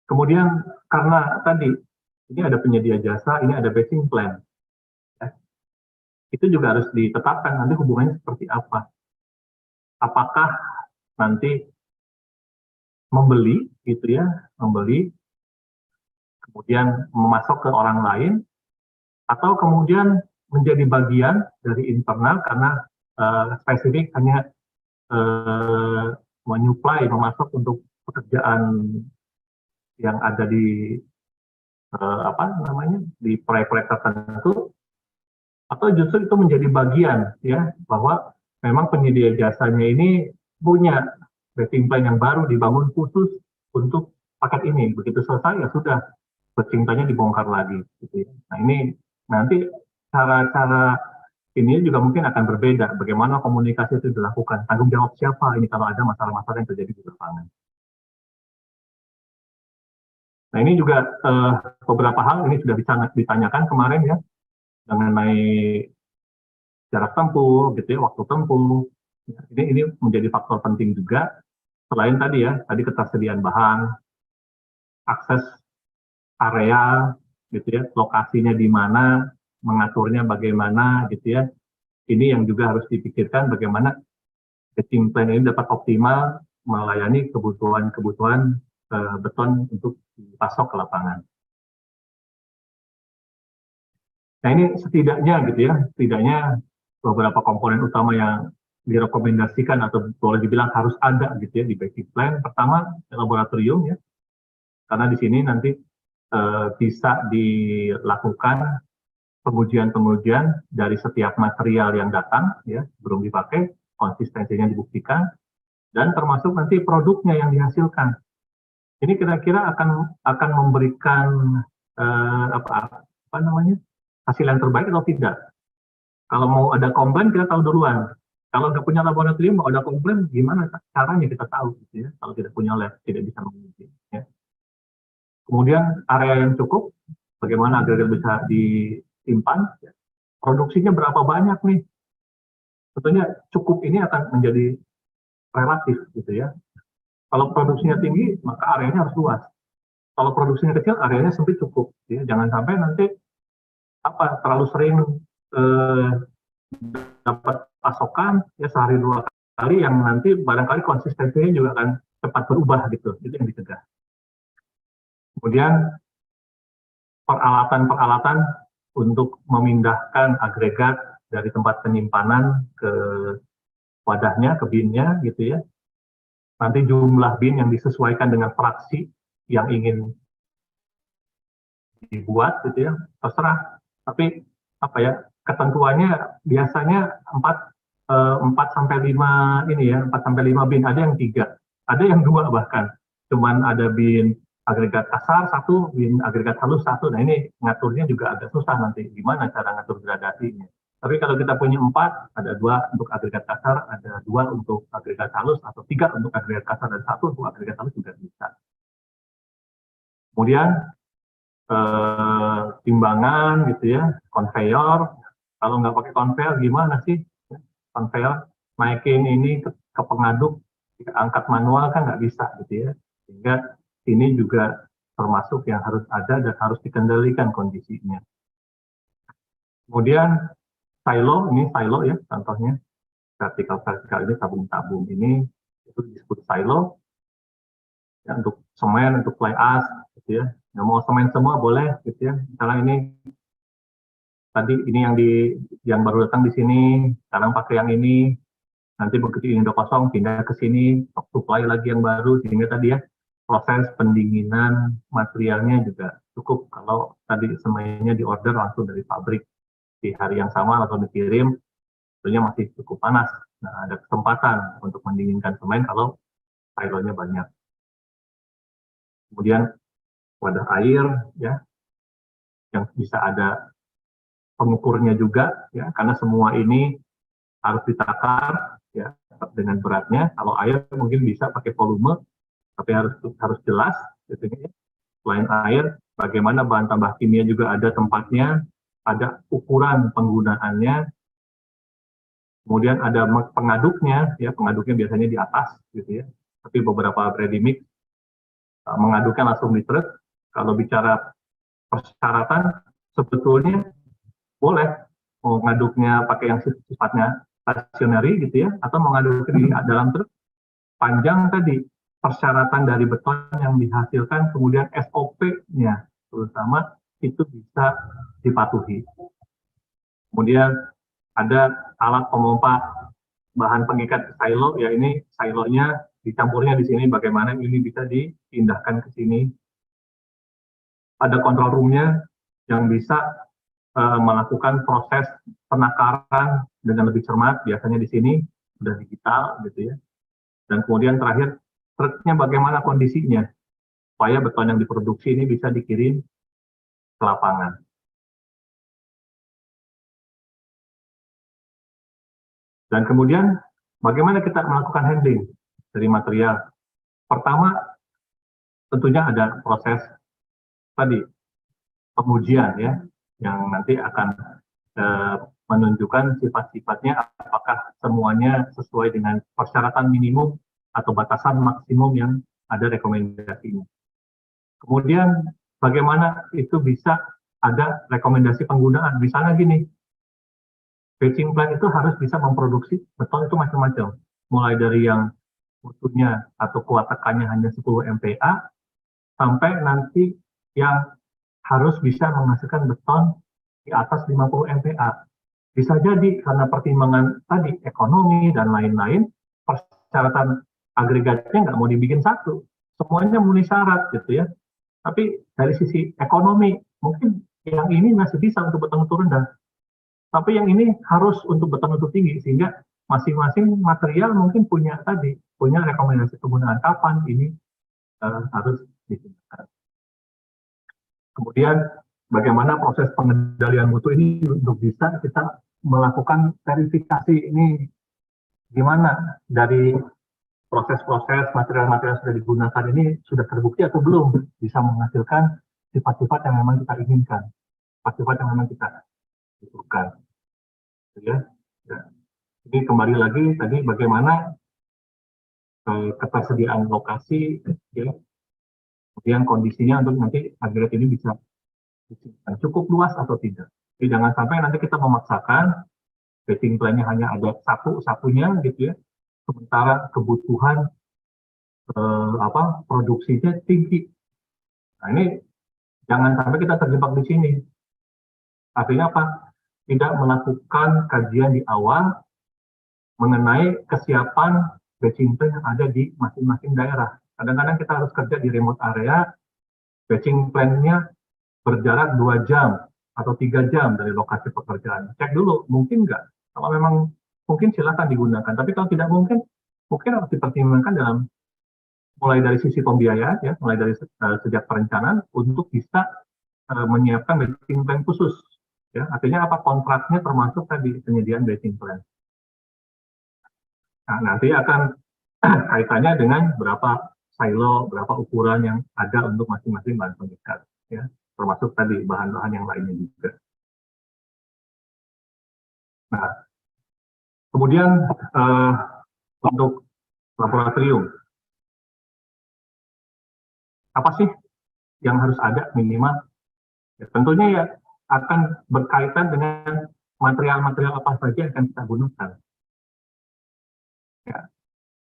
Speaker 1: Kemudian karena tadi ini ada penyedia jasa, ini ada batching plan, ya. Itu juga harus ditetapkan nanti hubungannya seperti apa. Apakah nanti membeli, gitu ya, membeli, kemudian memasok ke orang lain, atau kemudian menjadi bagian dari internal karena spesifik hanya menyuplai, memasok untuk pekerjaan yang ada di apa namanya di proyek-proyek tertentu, atau justru itu menjadi bagian ya bahwa memang penyedia jasanya ini punya batching plan yang baru dibangun khusus untuk paket ini. Begitu selesai ya sudah, pecintanya dibongkar lagi. Gitu ya. Nah ini nanti cara-cara ini juga mungkin akan berbeda. Bagaimana komunikasi itu dilakukan? Tanggung jawab siapa ini kalau ada masalah-masalah yang terjadi di lapangan? Nah ini juga beberapa hal ini sudah ditanyakan kemarin ya mengenai jarak tempuh, gitu ya, waktu tempuh. Ini menjadi faktor penting juga. Selain tadi ya, tadi ketersediaan bahan, akses area, gitu ya, lokasinya di mana, mengaturnya bagaimana, gitu ya. Ini yang juga harus dipikirkan bagaimana batching plan ini dapat optimal melayani kebutuhan-kebutuhan beton untuk dipasok ke lapangan. Nah ini setidaknya gitu ya, setidaknya beberapa komponen utama yang direkomendasikan atau boleh dibilang harus ada gitu ya di backing plan. Pertama, laboratorium ya, karena di sini nanti bisa dilakukan pengujian-pengujian dari setiap material yang datang ya sebelum dipakai, konsistensinya dibuktikan, dan termasuk nanti produknya yang dihasilkan. Ini kira-kira akan memberikan apa namanya hasil yang terbaik atau tidak. Kalau mau ada komplain kita tahu duluan. Kalau nggak punya laboratorium mau ada komplain gimana caranya kita tahu gitu ya. Kalau tidak punya lab tidak bisa menguji. Ya. Kemudian area yang cukup, bagaimana agar bisa disimpan, ya. Produksinya berapa banyak nih? Tentunya cukup ini akan menjadi relatif gitu ya. Kalau produksinya tinggi maka areanya harus luas. Kalau produksinya kecil areanya sempit cukup. Ya. Jangan sampai nanti terlalu sering dapat pasokan ya sehari 2 kali yang nanti barangkali konsistensinya juga akan cepat berubah gitu. Itu yang dicegah. Kemudian peralatan-peralatan untuk memindahkan agregat dari tempat penyimpanan ke wadahnya, ke binnya gitu ya. Nanti jumlah bin yang disesuaikan dengan fraksi yang ingin dibuat gitu ya, terserah. Tapi apa ya, ketentuannya biasanya 4 sampai 5 ini ya, 4 sampai 5 bin, ada yang 3, ada yang 2 bahkan. Cuman ada bin agregat kasar 1, bin agregat halus 1. Nah ini ngaturnya juga agak susah nanti, gimana cara ngatur gradasinya. Tapi kalau kita punya 4, ada 2 untuk agregat kasar, ada 2 untuk agregat halus, atau 3 untuk agregat kasar dan 1 untuk agregat halus juga bisa. Kemudian timbangan gitu ya, konveyor. Kalau nggak pakai konveyor gimana sih? Konveyor naikin ini ke pengaduk, angkat manual kan nggak bisa gitu ya. Sehingga ini juga termasuk yang harus ada dan harus dikendalikan kondisinya. Kemudian ini silo ya contohnya, vertikal ini tabung-tabung ini itu disebut silo. Ya, untuk semen, untuk fly ash, gitu ya. Yang mau semen semua boleh, gitu ya. Misalnya ini tadi ini yang baru datang di sini, sekarang pakai yang ini. Nanti begitu ini udah kosong, pindah ke sini, supply lagi yang baru, sehingga tadi ya proses pendinginan materialnya juga cukup. Kalau tadi semennya di order langsung dari pabrik di hari yang sama langsung dikirim, tentunya masih cukup panas. Nah, ada kesempatan untuk mendinginkan semen kalau silonya banyak. Kemudian wadah air ya yang bisa ada pengukurnya juga ya karena semua ini harus ditakar ya dengan beratnya. Kalau air mungkin bisa pakai volume tapi harus jelas gitu ya. Selain air bagaimana bahan tambah kimia juga ada tempatnya, ada ukuran penggunaannya, kemudian ada pengaduknya ya, pengaduknya biasanya di atas gitu ya, tapi beberapa ready mix mengaduknya langsung di truk. Kalau bicara persyaratan sebetulnya boleh mau ngaduknya pakai yang sifatnya stationary gitu ya, atau mengaduk di dalam truk. Panjang tadi persyaratan dari beton yang dihasilkan, kemudian SOP-nya terutama itu bisa dipatuhi. Kemudian ada alat pemompa bahan pengikat silo, ya ini silonya dicampurnya di sini, bagaimana ini bisa dipindahkan ke sini. Ada control room-nya yang bisa melakukan proses penakaran dengan lebih cermat, biasanya di sini sudah digital gitu ya. Dan kemudian terakhir truknya bagaimana kondisinya supaya beton yang diproduksi ini bisa dikirim ke lapangan. Dan kemudian bagaimana kita melakukan handling dari material. Pertama tentunya ada proses tadi pengujian ya yang nanti akan menunjukkan sifat-sifatnya apakah semuanya sesuai dengan persyaratan minimum atau batasan maksimum yang ada rekomendasinya. Kemudian bagaimana itu bisa ada rekomendasi penggunaan. Misalnya gini, batching plant itu harus bisa memproduksi beton itu macam-macam. Mulai dari yang mutunya atau kuat tekannya hanya 10 MPa sampai nanti yang harus bisa menghasilkan beton di atas 50 MPa. Bisa jadi karena pertimbangan tadi ekonomi dan lain-lain, persyaratan agregatnya nggak mau dibikin satu, semuanya memenuhi syarat gitu ya. Tapi dari sisi ekonomi mungkin yang ini masih bisa untuk beton-beton rendah, tapi yang ini harus untuk beton-beton tinggi, sehingga masing-masing material mungkin punya rekomendasi penggunaan kapan ini harus digunakan. Kemudian bagaimana proses pengendalian mutu ini untuk bisa kita melakukan verifikasi ini gimana dari proses-proses material-material yang sudah digunakan ini sudah terbukti atau belum bisa menghasilkan sifat-sifat yang memang kita inginkan, sifat-sifat yang memang kita butuhkan. Ya. Jadi kembali lagi tadi bagaimana ketersediaan lokasi, ya. Kemudian kondisinya untuk nanti agregat ini bisa cukup luas atau tidak. Jadi jangan sampai nanti kita memaksakan batching plan-nya hanya ada satunya gitu ya, sementara kebutuhan produksinya tinggi. Nah ini jangan sampai kita terjebak di sini. Artinya apa? Tidak melakukan kajian di awal mengenai kesiapan batching plan yang ada di masing-masing daerah. Kadang-kadang kita harus kerja di remote area, batching plan-nya berjarak 2 jam atau 3 jam dari lokasi pekerjaan. Cek dulu, mungkin nggak? Kalau memang mungkin silakan digunakan. Tapi kalau tidak mungkin harus dipertimbangkan dalam mulai dari sisi pembiayaan, ya, mulai dari sejak perencanaan untuk bisa menyiapkan batching plan khusus. Ya, artinya apa? Kontraknya termasuk tadi penyediaan batching plan. Nah, nanti akan kaitannya dengan berapa silo, berapa ukuran yang ada untuk masing-masing bahan pengikat, ya, termasuk tadi bahan-bahan yang lainnya juga. Nah, kemudian untuk laboratorium, apa sih yang harus ada minimal? Ya, tentunya ya akan berkaitan dengan material-material apa saja yang akan kita gunakan. Ya,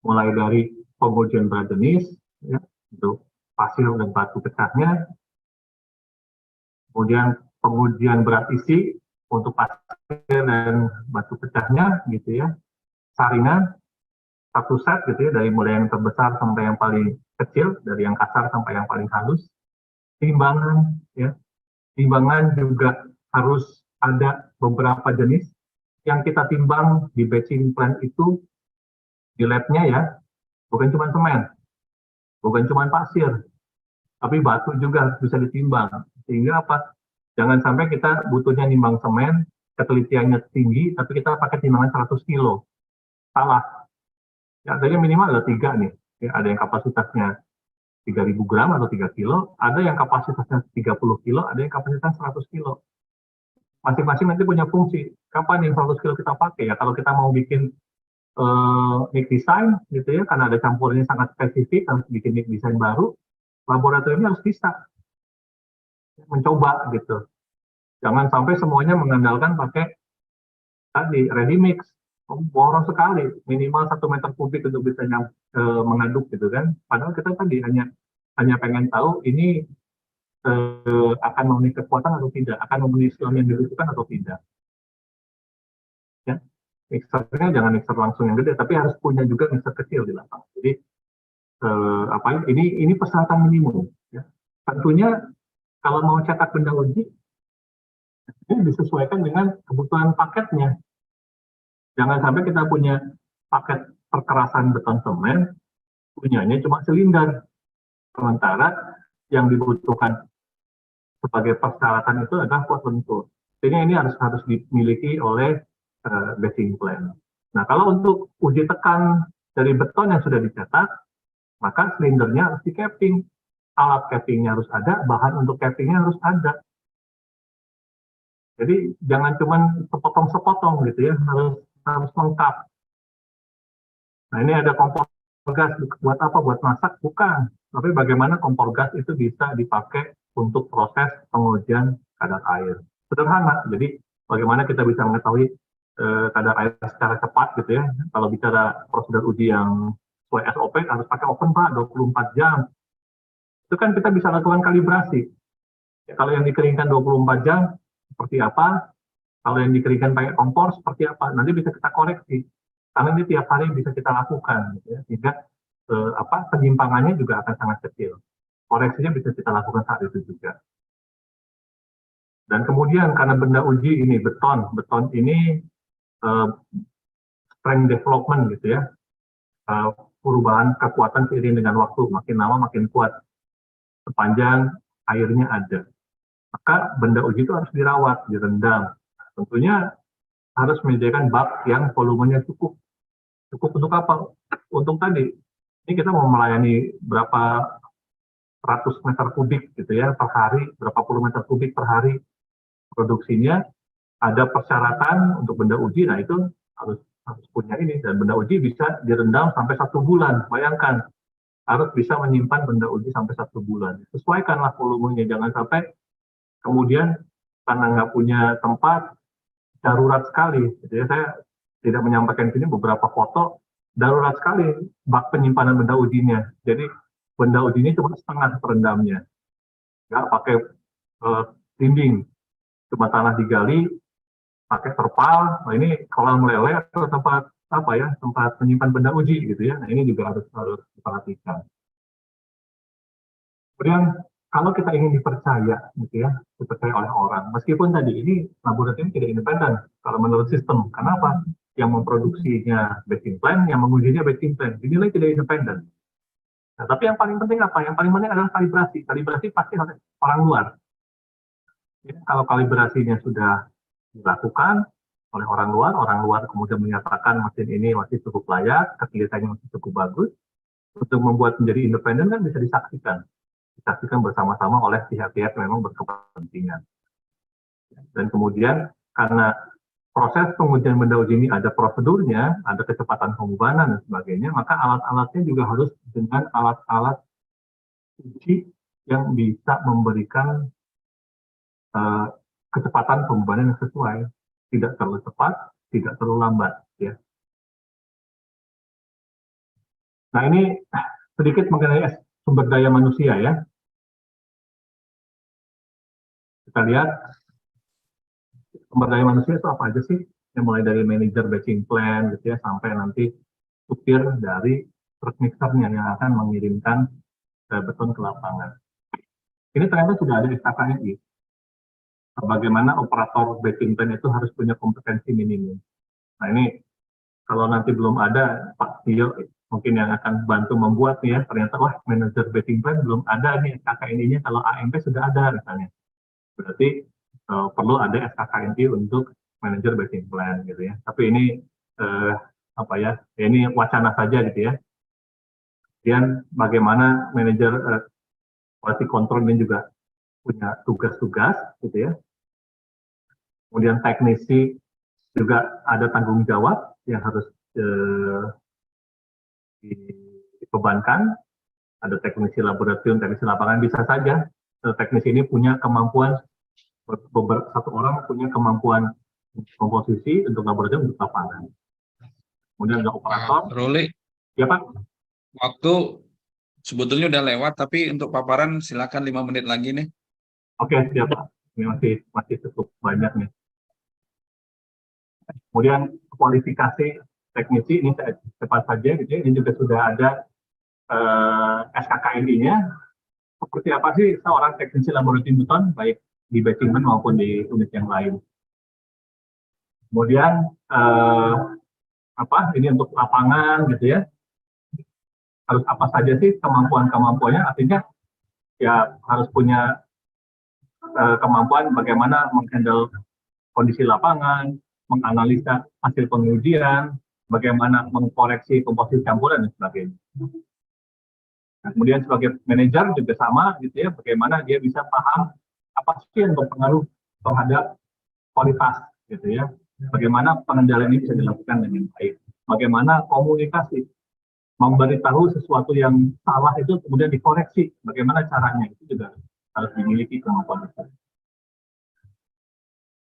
Speaker 1: mulai dari pengujian berat jenis, ya, untuk pasir dan batu pecahnya, kemudian pengujian berat isi untuk pasir dan batu pecahnya, gitu ya, saringan satu set gitu ya, dari mulai yang terbesar sampai yang paling kecil, dari yang kasar sampai yang paling halus. Timbangan, ya, timbangan juga harus ada beberapa jenis yang kita timbang di batching plan itu di lab-nya ya, bukan cuma semen, bukan cuma pasir, tapi batu juga bisa ditimbang. Sehingga apa? Jangan sampai kita butuhnya nimbang semen, ketelitiannya tinggi, tapi kita pakai timbangan 100 kilo. Salah. Ya, adanya minimal ada 3 nih. Ya, ada yang kapasitasnya 3.000 gram atau 3 kilo, ada yang kapasitasnya 30 kilo, ada yang kapasitasnya 100 kilo. Masing-masing nanti punya fungsi. Kapan yang 100 kilo kita pakai? Ya, kalau kita mau bikin nick design gitu ya, karena ada campurannya sangat spesifik, harus bikin nick design baru, laboratoriumnya harus bisa mencoba gitu. Jangan sampai semuanya mengandalkan pakai tadi ready mix, boros sekali, minimal 1 meter kubik untuk bisa mengaduk gitu kan. Padahal kita tadi hanya pengen tahu ini akan memenuhi kekuatan atau tidak, akan memenuhi skill yang dibutuhkan atau tidak. Ya. Mixernya jangan mixer langsung yang gede, tapi harus punya juga mixer kecil di lapangan. Jadi ini persyaratan minimum. Ya. Tentunya kalau mau cetak benda uji, ini disesuaikan dengan kebutuhan paketnya. Jangan sampai kita punya paket perkerasan beton semen, punyanya cuma silinder. Sementara yang dibutuhkan sebagai persyaratan itu adalah kuat lentur. Sehingga ini harus dimiliki oleh batching plan. Nah, kalau untuk uji tekan dari beton yang sudah dicetak, maka silindernya harus di capping. Alat cappingnya harus ada, bahan untuk cappingnya harus ada. Jadi jangan cuma sepotong-sepotong gitu ya, harus lengkap. Nah, ini ada kompor gas, buat apa? Buat masak? Bukan. Tapi bagaimana kompor gas itu bisa dipakai untuk proses pengujian kadar air. Sederhana. Jadi bagaimana kita bisa mengetahui kadar air secara cepat gitu ya. Kalau bicara prosedur uji yang sesuai SOP harus pakai oven Pak 24 jam. Itu kan kita bisa lakukan kalibrasi. Ya, kalau yang dikeringkan 24 jam seperti apa, kalau yang dikeringkan pakai kompor seperti apa, nanti bisa kita koreksi. Karena ini tiap hari bisa kita lakukan, gitu ya, sehingga penyimpangannya juga akan sangat kecil. Koreksinya bisa kita lakukan saat itu juga. Dan kemudian karena benda uji ini beton ini strength development gitu ya, perubahan kekuatan seiring dengan waktu, makin lama makin kuat sepanjang airnya ada. Maka benda uji itu harus dirawat, direndam. Tentunya harus menyediakan bak yang volumenya cukup. Cukup untuk apa? Untuk tadi, ini kita mau melayani berapa ratus meter kubik gitu ya per hari, berapa puluh meter kubik per hari produksinya, ada persyaratan untuk benda uji, nah itu harus punya ini, dan benda uji bisa direndam sampai 1 bulan. Bayangkan, harus bisa menyimpan benda uji sampai 1 bulan. Sesuaikanlah volumenya, jangan sampai kemudian karena nggak punya tempat, darurat sekali. Jadi saya tidak menyampaikan sini beberapa foto, darurat sekali bak penyimpanan benda ujinya. Jadi benda ujinya cuma setengah terendamnya, nggak pakai dinding, cuma tanah digali, pakai terpal. Nah ini kolam lele atau tempat tempat menyimpan benda uji gitu ya. Nah ini juga harus diperhatikan. Kemudian kalau kita ingin dipercaya gitu ya, dipercaya oleh orang, meskipun tadi ini laboratorium tidak independen kalau menurut sistem. Kenapa? Yang memproduksinya batching plan, yang mengujinya batching plan, dinilai tidak independen. Nah, tapi yang paling penting apa? Yang paling penting adalah kalibrasi. Kalibrasi pasti harus orang luar. Ya, kalau kalibrasinya sudah dilakukan oleh orang luar kemudian menyatakan mesin ini masih cukup layak, ketilisannya masih cukup bagus, untuk membuat menjadi independen kan bisa disaksikan bersama-sama oleh pihak-pihak yang memang berkepentingan. Dan kemudian karena proses pengujian benda uji ini ada prosedurnya, ada kecepatan pembubanan dan sebagainya, maka alat-alatnya juga harus dengan alat-alat uji yang bisa memberikan kecepatan pembubanan yang sesuai, tidak terlalu cepat, tidak terlalu lambat, ya. Nah ini sedikit mengenai sumber daya manusia ya. Kita lihat sumber daya manusia itu apa aja sih? Yang mulai dari manajer batching plan gitu ya, sampai nanti supir dari truk mixernya yang akan mengirimkan beton ke lapangan. Ini ternyata sudah ada SKKNI. Bagaimana operator batching plan itu harus punya kompetensi minimum. Nah ini kalau nanti belum ada Pak Tio mungkin yang akan bantu membuat nih ya, ternyata wah manajer batching plan belum ada nih SKKNI-nya, kalau AMP sudah ada misalnya. Berarti perlu ada SKKNI untuk manajer batching plan gitu ya. Tapi ini ini wacana saja gitu ya. Kemudian bagaimana manajer quality control ini juga punya tugas-tugas gitu ya. Kemudian teknisi juga ada tanggung jawab yang harus dibebankan. Ada teknisi laboratorium, teknisi lapangan, bisa saja teknisi ini punya kemampuan, satu orang punya kemampuan komposisi untuk laboratorium, untuk lapangan. Kemudian ada operator.
Speaker 2: Ruli,
Speaker 1: ya Pak.
Speaker 2: Waktu sebetulnya udah lewat, tapi untuk paparan silakan 5 menit lagi nih.
Speaker 1: Oke, siap Pak. Ini masih cukup banyak nih. Kemudian kualifikasi teknisi ini cepat saja gitu ya. Ini juga sudah ada SKKNI-nya. Seperti apa sih seorang teknisi laboratorium beton, baik di batching plan maupun di unit yang lain. Kemudian ini untuk lapangan gitu ya. Harus apa saja sih kemampuannya? Artinya ya harus punya kemampuan bagaimana menghandle kondisi lapangan, menganalisa hasil pengujian, bagaimana mengkoreksi komposisi campuran dan sebagainya. Nah, kemudian sebagai manajer juga sama gitu ya, bagaimana dia bisa paham apa sih yang berpengaruh terhadap kualitas gitu ya. Bagaimana pengendalian ini bisa dilakukan dengan baik. Bagaimana komunikasi, memberitahu sesuatu yang salah itu kemudian dikoreksi. Bagaimana caranya, itu juga harus dimiliki kemampuan itu.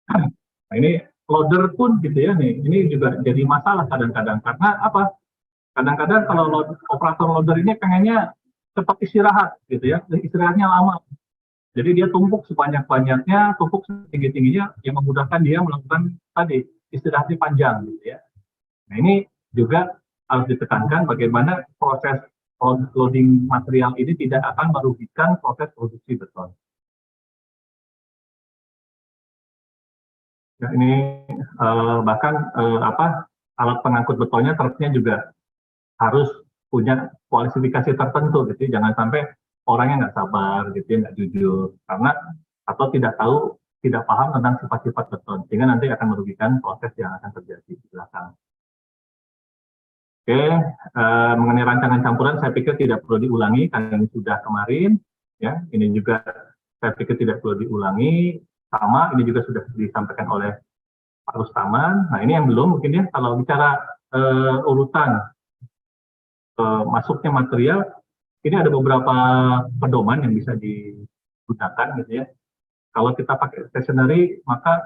Speaker 1: Nah ini loader pun gitu ya nih, ini juga jadi masalah kadang-kadang karena apa? Kadang-kadang kalau operator loader ini pengennya cepat istirahat gitu ya, dan istirahatnya lama. Jadi dia tumpuk sebanyak-banyaknya, tumpuk setinggi-tingginya yang memudahkan dia melakukan tadi istirahatnya panjang gitu ya. Nah ini juga harus ditekankan bagaimana proses loading material ini tidak akan merugikan proses produksi beton. Ya, ini bahkan alat pengangkut betonnya truknya juga harus punya kualifikasi tertentu gitu. Jangan sampai orangnya nggak sabar gitu ya, nggak jujur karena atau tidak paham tentang sifat-sifat beton sehingga nanti akan merugikan proses yang akan terjadi di belakang. Oke, mengenai rancangan campuran saya pikir tidak perlu diulangi karena ini sudah kemarin ya. Ini juga saya pikir tidak perlu diulangi, sama ini juga sudah disampaikan oleh Pak Rustaman. Nah ini yang belum mungkin ya, kalau bicara urutan masuknya material, ini ada beberapa pedoman yang bisa digunakan gitu ya. Kalau kita pakai stationary, maka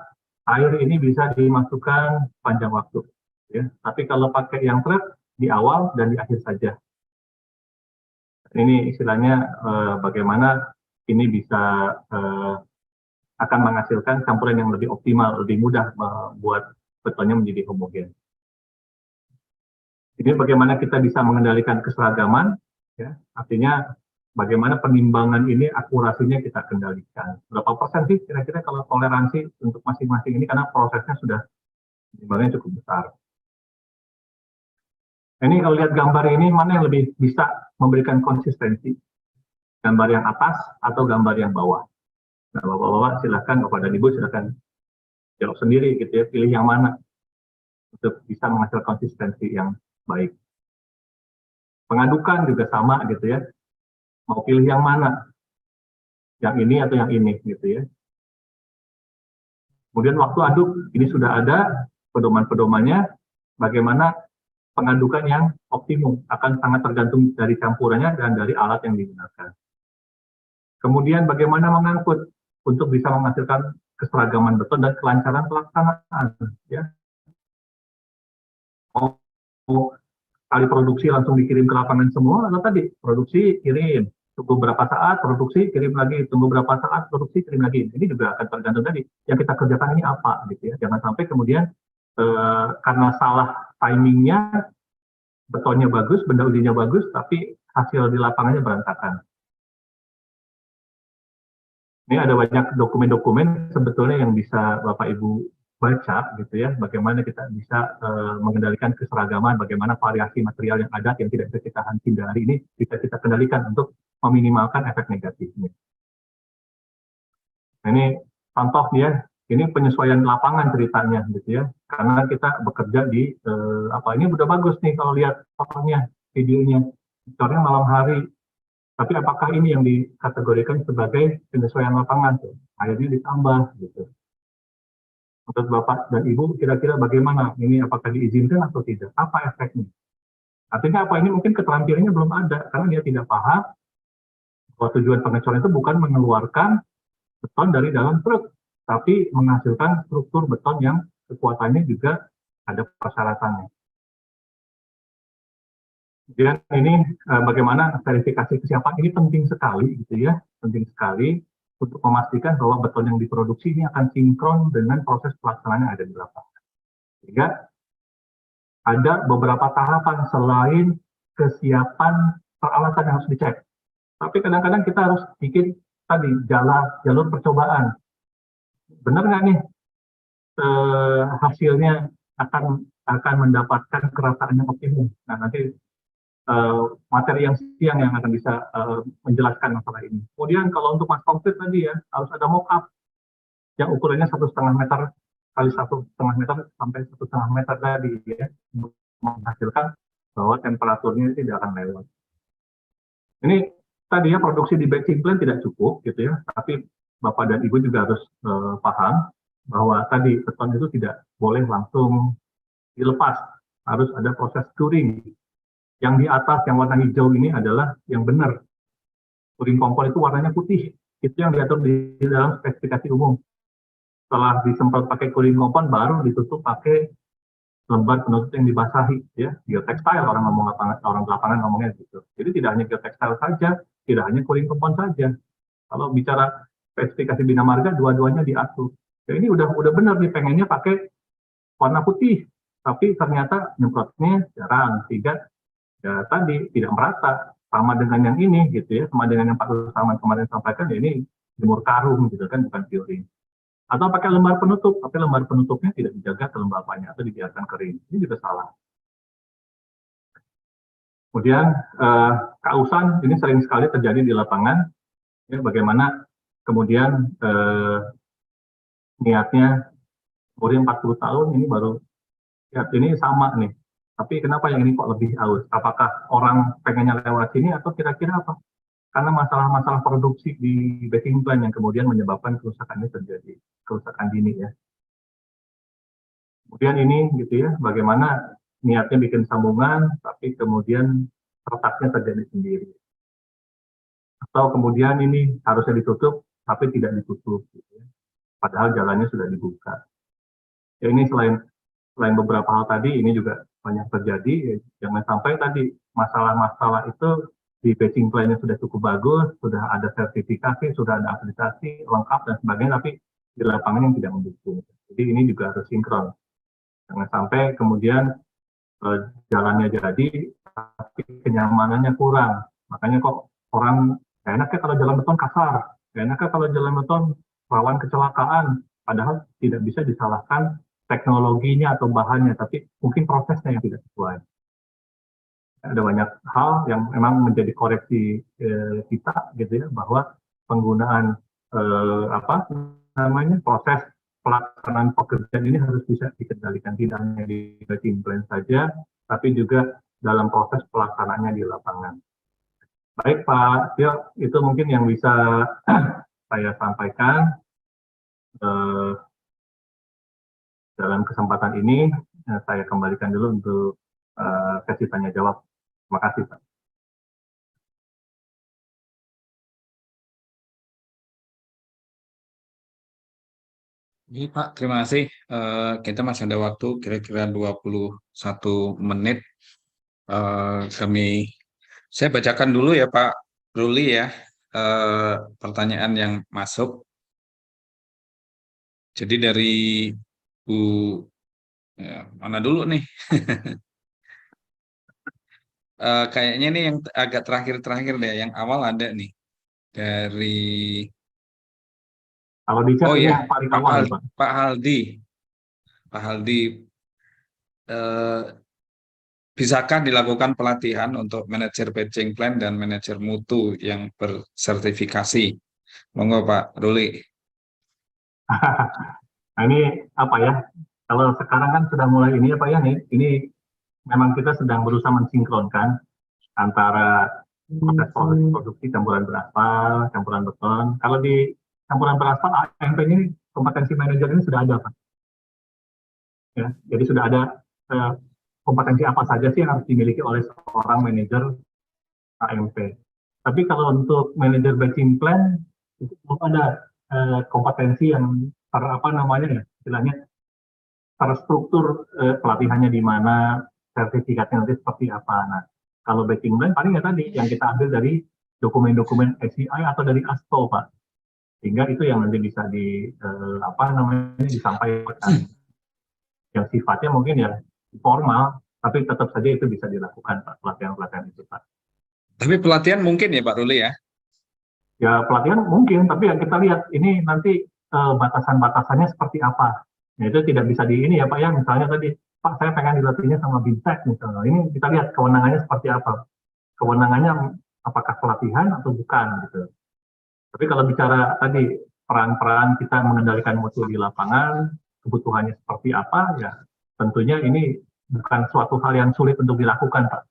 Speaker 1: air ini bisa dimasukkan panjang waktu. Ya. Tapi kalau pakai yang trap, di awal dan di akhir saja. Ini istilahnya bagaimana ini bisa akan menghasilkan campuran yang lebih optimal, lebih mudah membuat betonnya menjadi homogen. Ini bagaimana kita bisa mengendalikan keseragaman, ya, artinya bagaimana penimbangan ini akurasinya kita kendalikan. Berapa persen sih kira-kira kalau toleransi untuk masing-masing ini karena prosesnya sudah penimbangannya cukup besar. Ini kalau lihat gambar ini mana yang lebih bisa memberikan konsistensi? Gambar yang atas atau gambar yang bawah? Nah, Bapak-bapak silakan, Bapak dan Ibu silakan jawab sendiri gitu ya, pilih yang mana untuk bisa menghasilkan konsistensi yang baik. Pengadukan juga sama gitu ya. Mau pilih yang mana? Yang ini atau yang ini gitu ya. Kemudian waktu aduk ini sudah ada pedoman-pedomannya, bagaimana pengadukan yang optimum akan sangat tergantung dari campurannya dan dari alat yang digunakan. Kemudian bagaimana mengangkut untuk bisa menghasilkan keseragaman beton dan kelancaran pelaksanaan. Ya. Mau kali produksi langsung dikirim ke lapangan semua, atau tadi produksi kirim, tunggu berapa saat produksi kirim lagi, tunggu berapa saat produksi kirim lagi. Ini juga akan tergantung tadi yang kita kerjakan ini apa gitu ya. Jangan sampai kemudian karena salah timingnya betonnya bagus, benda ujinya bagus, tapi hasil di lapangannya berantakan. Ini ada banyak dokumen-dokumen sebetulnya yang bisa Bapak Ibu baca gitu ya, bagaimana kita bisa mengendalikan keseragaman, bagaimana variasi material yang ada yang tidak bisa kita hindari ini bisa kita kendalikan untuk meminimalkan efek negatifnya. Nah, ini contoh ya, ini penyesuaian lapangan ceritanya gitu ya, karena kita bekerja di ini udah bagus nih kalau lihat fotonya, videonya, soalnya malam hari. Tapi apakah ini yang dikategorikan sebagai penyesuaian lapangan? Akhirnya ditambah gitu. Untuk Bapak dan Ibu kira-kira bagaimana? Ini apakah diizinkan atau tidak? Apa efeknya? Artinya apa, ini mungkin keterampilannya belum ada karena dia tidak paham bahwa tujuan pengecoran itu bukan mengeluarkan beton dari dalam truk, tapi menghasilkan struktur beton yang kekuatannya juga ada persyaratannya. Dan ini bagaimana verifikasi kesiapan ini penting sekali gitu ya, penting sekali untuk memastikan bahwa beton yang diproduksi ini akan sinkron dengan proses pelaksanaan yang ada di lapangan. Sehingga ada beberapa tahapan selain kesiapan peralatan yang harus dicek. Tapi kadang-kadang kita harus bikin tadi jalur percobaan. Benar nggak nih hasilnya akan mendapatkan kerataan yang optimum? Nah nanti materi yang siang yang akan bisa menjelaskan masalah ini. Kemudian kalau untuk mas konkret tadi ya harus ada mock-up yang ukurannya 1,5 meter kali 1,5 meter sampai 1,5 meter tadi ya, untuk menghasilkan bahwa temperaturnya tidak akan lewat. Ini tadi ya produksi di batching plant tidak cukup gitu ya, tapi Bapak dan Ibu juga harus paham bahwa tadi beton itu tidak boleh langsung dilepas, harus ada proses curing. Yang di atas yang warna hijau ini adalah yang benar. Curing kompon itu warnanya putih. Itu yang diatur di dalam spesifikasi umum. Setelah disemprot pakai curing kompon, baru ditutup pakai lembar penutup yang dibasahi. Ya, geotextile orang lapangan ngomongnya gitu. Jadi tidak hanya geotextile saja, tidak hanya curing kompon saja. Kalau bicara spesifikasi Bina Marga dua-duanya diatur. Ya, ini udah benar nih, pengennya pakai warna putih, tapi ternyata nyemprotnya jarang, sehingga ya tadi tidak merata, sama dengan yang ini gitu ya, sama dengan yang Pak Rusman kemarin sampaikan, ya ini jemur karung gitu kan, bukan teori. Atau pakai lembar penutup, tapi lembar penutupnya tidak dijaga kelembapannya atau dibiarkan kering, ini juga salah. Kemudian kausan ini sering sekali terjadi di lapangan, ya, bagaimana kemudian niatnya umurnya 40 tahun, ini baru ya ini sama nih, tapi kenapa yang ini kok lebih aus? Apakah orang pengennya lewat sini atau kira-kira apa? Karena masalah-masalah produksi di batching plant yang kemudian menyebabkan kerusakan ini terjadi, kerusakan dini ya. Kemudian ini gitu ya, bagaimana niatnya bikin sambungan, tapi kemudian retaknya terjadi sendiri. Atau kemudian ini harusnya ditutup, tapi tidak ditutup, gitu ya. Padahal jalannya sudah dibuka. Ya, ini selain beberapa hal tadi, ini juga banyak terjadi. Ya, jangan sampai tadi masalah-masalah itu di batching plan-nya sudah cukup bagus, sudah ada sertifikasi, sudah ada akreditasi lengkap dan sebagainya, tapi di lapangan yang tidak mendukung. Jadi ini juga harus sinkron. Jangan sampai kemudian jalannya jadi, tapi kenyamanannya kurang. Makanya kok orang enaknya kalau jalan beton kasar, enaknya kalau jalan beton rawan kecelakaan, padahal tidak bisa disalahkan teknologinya atau bahannya, tapi mungkin prosesnya yang tidak sesuai. Ada banyak hal yang memang menjadi koreksi kita gitu ya, bahwa penggunaan proses pelaksanaan pekerjaan ini harus bisa dikendalikan, tidak hanya di batching plan saja, tapi juga dalam proses pelaksanaannya di lapangan. Baik Pak Tio, itu mungkin yang bisa saya sampaikan dalam kesempatan ini. Saya kembalikan dulu untuk sesi tanya jawab. Terima kasih Pak.
Speaker 2: Ini Pak, terima kasih. Kita masih ada waktu kira-kira 21 menit. Saya bacakan dulu ya Pak Ruli ya, pertanyaan yang masuk. Jadi dari Bu, ya, mana dulu nih? Kayaknya ini yang agak terakhir-terakhir deh, yang awal ada nih. Dari,
Speaker 1: Kalau di chat
Speaker 2: oh
Speaker 1: ini
Speaker 2: ya,
Speaker 1: yang paling awal ya Pak.
Speaker 2: Pak Haldi. Pak Haldi, bisakah dilakukan pelatihan untuk manajer batching plan dan manajer mutu yang bersertifikasi? Monggo Pak Ruli.
Speaker 1: Nah ini apa ya, kalau sekarang kan sudah mulai ini ya Pak ya, ini memang kita sedang berusaha mensinkronkan antara proses produksi campuran beraspal, campuran beton. Kalau di campuran beraspal, AMP ini kompetensi manajer ini sudah ada Pak. Ya, jadi sudah ada kompetensi apa saja sih yang harus dimiliki oleh seorang manajer AMP. Tapi kalau untuk manajer batching plan, itu belum ada kompetensi yang istilahnya terstruktur, pelatihannya di mana, sertifikatnya nanti seperti apa. Nah, kalau batching plan paling ya tadi yang kita ambil dari dokumen-dokumen SCI atau dari ASTO Pak, sehingga itu yang nanti bisa disampaikan, yang sifatnya mungkin ya formal, tapi tetap saja itu bisa dilakukan Pak, pelatihan-pelatihan itu Pak.
Speaker 2: Tapi pelatihan mungkin ya Pak Ruli ya?
Speaker 1: Ya pelatihan mungkin, tapi yang kita lihat ini nanti batasan-batasannya seperti apa. Nah, itu tidak bisa di ini ya Pak ya, misalnya tadi Pak saya pengen dilatihnya sama BIMTEK misalnya, ini kita lihat kewenangannya seperti apa, kewenangannya apakah pelatihan atau bukan gitu. Tapi kalau bicara tadi peran-peran kita mengendalikan mutu di lapangan, kebutuhannya seperti apa, ya tentunya ini bukan suatu hal yang sulit untuk dilakukan Pak.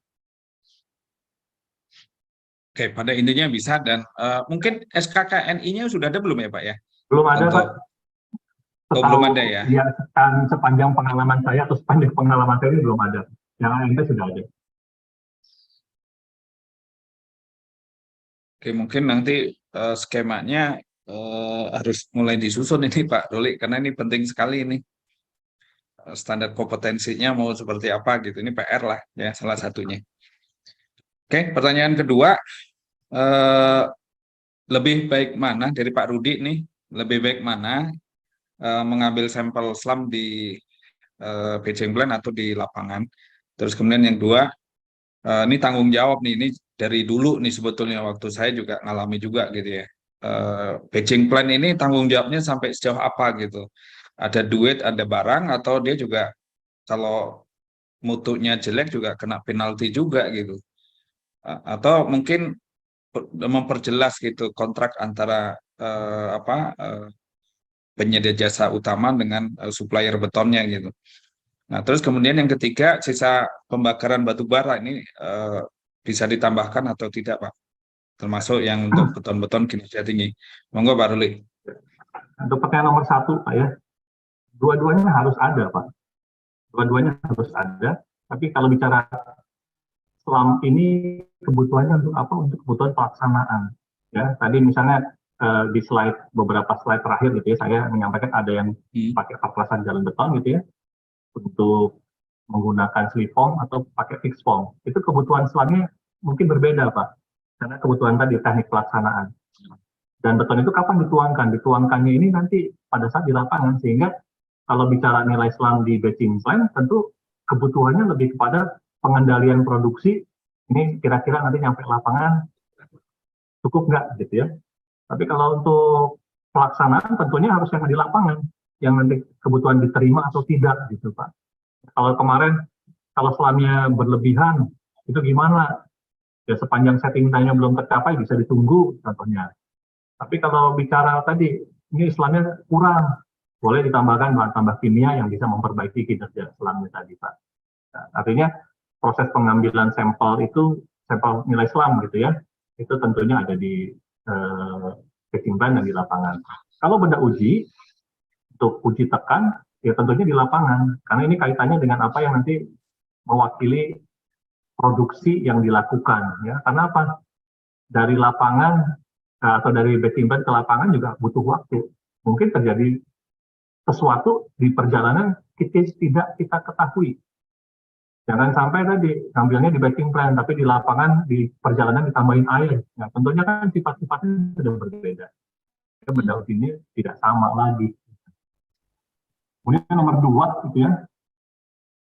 Speaker 2: Oke, pada intinya bisa, dan mungkin SKKNI-nya sudah ada belum ya Pak ya?
Speaker 1: Belum ada Pak.
Speaker 2: Oh, belum ada ya?
Speaker 1: Ya, sepanjang pengalaman saya atau sepanjang pengalaman saya ini belum ada. Yang AMP sudah ada.
Speaker 2: Oke, mungkin nanti skemanya harus mulai disusun ini Pak Ruli, karena ini penting sekali ini. Standar kompetensinya mau seperti apa gitu, ini PR lah ya salah satunya. Oke, pertanyaan kedua, lebih baik mana dari Pak Rudi nih, lebih baik mana mengambil sampel SLAM di batching plant atau di lapangan. Terus kemudian yang dua, ini tanggung jawab nih, ini dari dulu nih sebetulnya waktu saya juga ngalami juga gitu ya. Batching plant ini tanggung jawabnya sampai sejauh apa gitu. Ada duit, ada barang, atau dia juga kalau mutunya jelek juga kena penalti juga gitu. Atau mungkin memperjelas gitu kontrak antara penyedia jasa utama dengan supplier betonnya gitu. Nah, terus kemudian yang ketiga, sisa pembakaran batu bara ini bisa ditambahkan atau tidak, Pak? Termasuk yang untuk beton-beton kinerja tinggi. Monggo, Pak Ruli.
Speaker 1: Untuk pertanyaan nomor satu, Pak ya, dua-duanya harus ada, Pak. Dua-duanya harus ada. Tapi kalau bicara SLAM ini kebutuhannya untuk apa? Untuk kebutuhan pelaksanaan. Ya, tadi misalnya di beberapa slide terakhir gitu ya, saya menyampaikan ada yang pakai perklasan jalan beton gitu ya, untuk menggunakan slip form atau pakai fix form. Itu kebutuhan SLAM-nya mungkin berbeda, Pak. Karena kebutuhan tadi teknik pelaksanaan. Dan beton itu kapan dituangkan? Dituangkannya ini nanti pada saat di lapangan, sehingga kalau bicara nilai SLAM di batching plant, tentu kebutuhannya lebih kepada pengendalian produksi. Ini kira-kira nanti nyampe lapangan cukup nggak gitu ya. Tapi kalau untuk pelaksanaan tentunya harus yang di lapangan, yang nanti kebutuhan diterima atau tidak gitu Pak. Kalau kemarin, kalau SLAM-nya berlebihan, itu gimana? Ya sepanjang setting time-nya belum tercapai bisa ditunggu contohnya. Tapi kalau bicara tadi, ini SLAM-nya kurang, boleh ditambahkan bahan tambah kimia yang bisa memperbaiki kinerja SLAM-nya tadi Pak. Nah, artinya proses pengambilan sampel itu, sampel nilai SLAM gitu ya, itu tentunya ada di batching plant dan di lapangan. Kalau benda uji, untuk uji tekan, ya tentunya di lapangan, karena ini kaitannya dengan apa yang nanti mewakili produksi yang dilakukan. Ya. Karena apa? Dari lapangan atau dari batching plant ke lapangan juga butuh waktu. Mungkin terjadi sesuatu di perjalanan tidak kita ketahui. Jangan sampai tadi ngambilnya di batching plant, tapi di lapangan di perjalanan ditambahin air. Nah, tentunya kan sifat-sifatnya sudah berbeda. Benda uji ini tidak sama lagi. Kemudian nomor dua, gitu ya,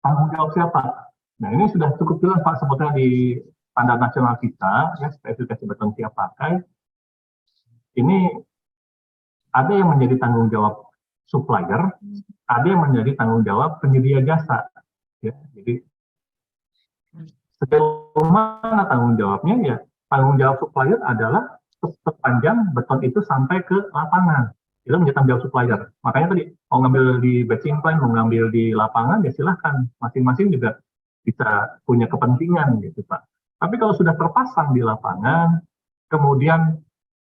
Speaker 1: tanggung jawab siapa? Nah, ini sudah cukup jelas Pak sebetulnya di standar nasional kita, ya, spesifikasi beton siap pakai. Ini ada yang menjadi tanggung jawab supplier, ada yang menjadi tanggung jawab penyedia jasa. Ya, jadi sejauh mana tanggung jawabnya? Ya, tanggung jawab supplier adalah sepanjang beton itu sampai ke lapangan. Itu menjadi tanggung jawab supplier. Makanya tadi, mau ngambil di batching plant, mau ngambil di lapangan, ya silahkan. Masing-masing juga bisa punya kepentingan gitu Pak. Tapi kalau sudah terpasang di lapangan, kemudian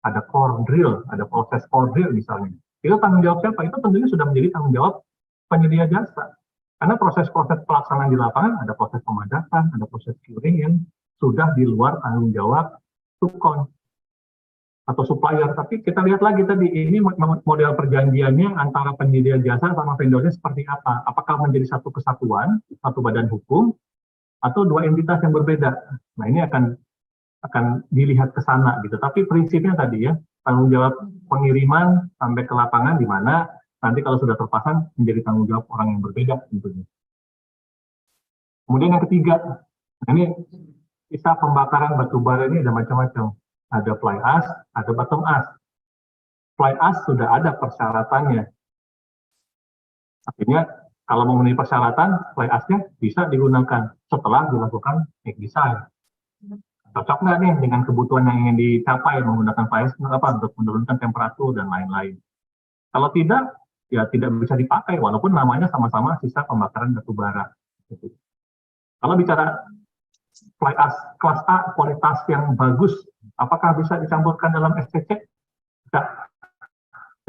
Speaker 1: ada core drill, ada proses core drill misalnya. Itu tanggung jawab siapa? Itu tentunya sudah menjadi tanggung jawab penyedia jasa. Karena proses-proses pelaksanaan di lapangan, ada proses pemadakan, ada proses curing yang sudah di luar tanggung jawab subkon atau supplier. Tapi kita lihat lagi tadi, ini model perjanjiannya antara penyedia jasa sama vendornya seperti apa? Apakah menjadi satu kesatuan, satu badan hukum, atau dua entitas yang berbeda? Nah, ini akan dilihat ke sana gitu. Tapi prinsipnya tadi ya, tanggung jawab pengiriman sampai ke lapangan di mana nanti kalau sudah terpasang menjadi tanggung jawab orang yang berbeda tentunya. Kemudian yang ketiga, ini kisah pembakaran batu bara ini ada macam-macam. Ada fly ash, ada bottom ash. Fly ash sudah ada persyaratannya. Artinya kalau memenuhi persyaratan, fly ash-nya bisa digunakan setelah dilakukan make design. Cocok nggak nih dengan kebutuhan yang ingin dicapai menggunakan fly ash untuk menurunkan temperatur dan lain-lain. Kalau tidak, ya tidak bisa dipakai walaupun namanya sama-sama sisa pembakaran batu bara. Kalau bicara fly ash kelas A kualitas yang bagus, apakah bisa dicampurkan dalam SCC? Tidak.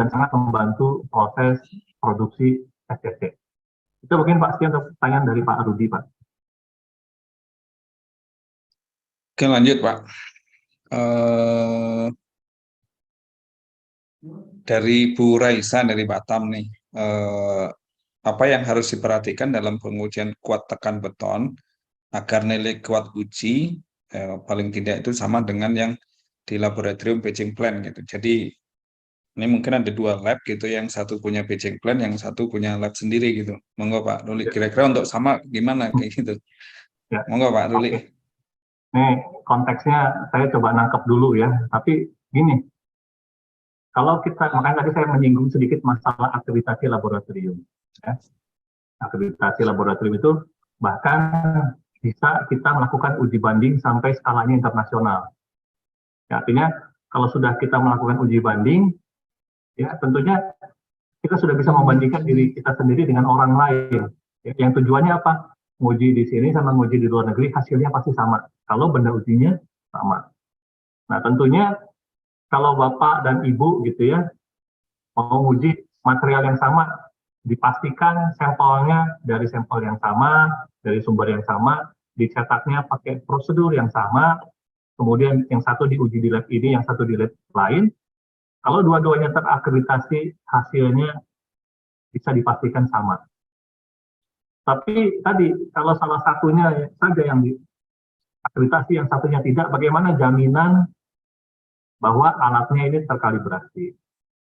Speaker 1: Dan sangat membantu proses produksi SCC. Itu mungkin Pak sekian untuk pertanyaan dari Pak Rudi, Pak.
Speaker 2: Oke, lanjut Pak. Dari Bu Raisa dari Batam nih, apa yang harus diperhatikan dalam pengujian kuat tekan beton agar nilai kuat uji paling tidak itu sama dengan yang di laboratorium batching plant gitu. Jadi ini mungkin ada 2 lab gitu, yang satu punya batching plant, yang satu punya lab sendiri gitu. Monggo Pak Ruli,
Speaker 1: Ya,
Speaker 2: kira-kira untuk sama gimana kayak gitu.
Speaker 1: ya.
Speaker 2: Monggo Pak Ruli.
Speaker 1: Oke. Nih konteksnya saya coba nangkep dulu ya. Tapi gini, kalau kita, makanya tadi saya menyinggung sedikit masalah akreditasi laboratorium. Ya. Akreditasi laboratorium itu bahkan bisa kita melakukan uji banding sampai skalanya internasional. Ya, artinya kalau sudah kita melakukan uji banding, ya tentunya kita sudah bisa membandingkan diri kita sendiri dengan orang lain. Ya, yang tujuannya apa? Nguji di sini sama nguji di luar negeri, hasilnya pasti sama. Kalau benda ujinya sama. Nah, tentunya kalau Bapak dan Ibu gitu ya, mau nguji material yang sama, dipastikan sampelnya dari sampel yang sama, dari sumber yang sama, dicetaknya pakai prosedur yang sama, kemudian yang satu diuji di lab ini, yang satu di lab lain. Kalau dua-duanya terakreditasi, hasilnya bisa dipastikan sama. Tapi tadi, kalau salah satunya saja yang diakreditasi, yang satunya tidak, bagaimana jaminan bahwa alatnya ini terkalibrasi?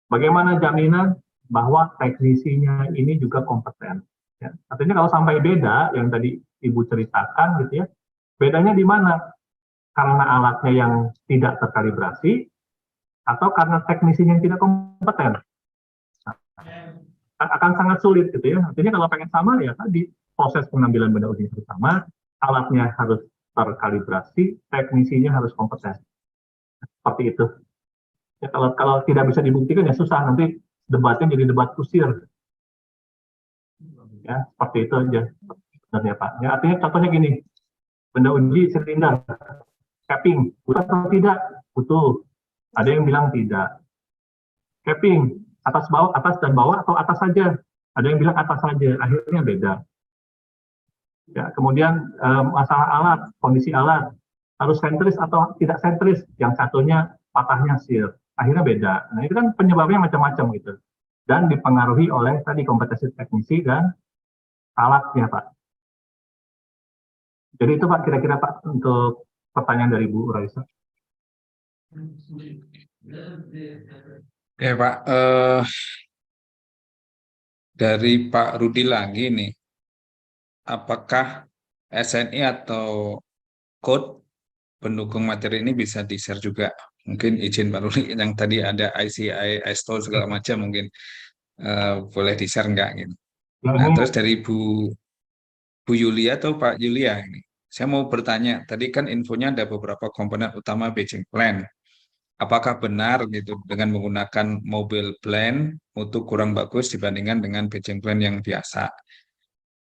Speaker 1: Bagaimana jaminan bahwa teknisinya ini juga kompeten? Ya. Artinya kalau sampai beda, yang tadi Ibu ceritakan gitu ya, bedanya di mana? Karena alatnya yang tidak terkalibrasi, atau karena teknisinya yang tidak kompeten? Akan sangat sulit gitu ya. Artinya kalau pengen sama ya tadi, proses pengambilan benda uji harus sama, alatnya harus terkalibrasi, teknisinya harus kompeten. Seperti itu. Ya, kalau tidak bisa dibuktikan ya susah, nanti debatnya jadi debat kusir. Ya, seperti itu aja sebenarnya Pak. Ya, artinya contohnya gini, benda uji silinder, capping, butuh atau tidak? Butuh. Ada yang bilang tidak. Capping, atas dan bawah atau atas saja? Ada yang bilang atas saja, akhirnya beda. Ya, kemudian masalah alat, kondisi alat, harus sentris atau tidak sentris, yang satunya patahnya seal, akhirnya beda. Nah itu kan penyebabnya macam-macam gitu, dan dipengaruhi oleh tadi kompetensi teknisi dan alatnya Pak. Jadi itu Pak kira-kira Pak untuk pertanyaan dari Bu Raisa.
Speaker 2: Ya Pak, dari Pak Rudi lagi nih, apakah SNI atau code pendukung materi ini bisa di-share juga? Mungkin izin Pak Rudi, yang tadi ada ICI, ISTO segala macam, mungkin boleh di-share nggak gitu.
Speaker 1: Ya,
Speaker 2: Nah,
Speaker 1: ini
Speaker 2: terus dari Bu Yulia atau Pak Yulia ini, saya mau bertanya, tadi kan infonya ada beberapa komponen utama batching plan. Apakah benar gitu dengan menggunakan mobil plan mutu kurang bagus dibandingkan dengan batching plan yang biasa?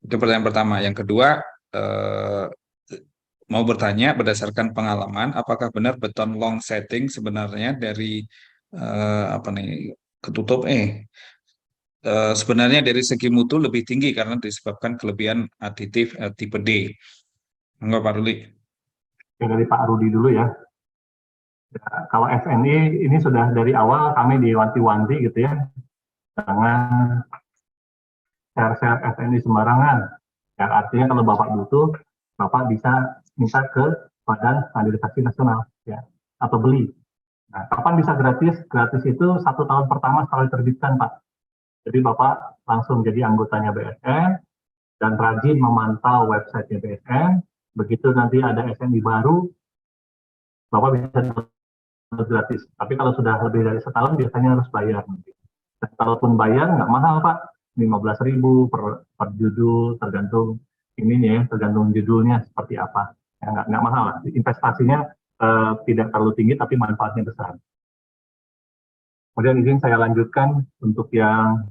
Speaker 2: Itu pertanyaan pertama. Yang kedua, eh, mau bertanya berdasarkan pengalaman, apakah benar beton long setting sebenarnya dari apa nih ketutup sebenarnya dari segi mutu lebih tinggi karena disebabkan kelebihan aditif tipe D. Enggak Pak Ruli?
Speaker 1: ya dari Pak Rudi dulu ya. Ya, kalau SNI ini sudah dari awal kami diwanti-wanti gitu ya, jangan share-share SNI sembarangan. Ya, artinya kalau Bapak butuh, Bapak bisa minta ke Badan Standarisasi Nasional, ya, atau beli. Nah, kapan bisa gratis? Gratis itu 1 tahun pertama setelah diterbitkan, Pak. Jadi Bapak langsung jadi anggotanya BSN dan rajin memantau website BSN. Begitu nanti ada SNI baru, Bapak bisa download gratis. Tapi kalau sudah lebih dari setahun, biasanya harus bayar. Dan kalaupun bayar, nggak mahal, Pak. 15.000 per judul, tergantung ininya ya, tergantung judulnya seperti apa. Ya, nggak mahal lah. Investasinya tidak terlalu tinggi, tapi manfaatnya besar. Kemudian izin saya lanjutkan untuk yang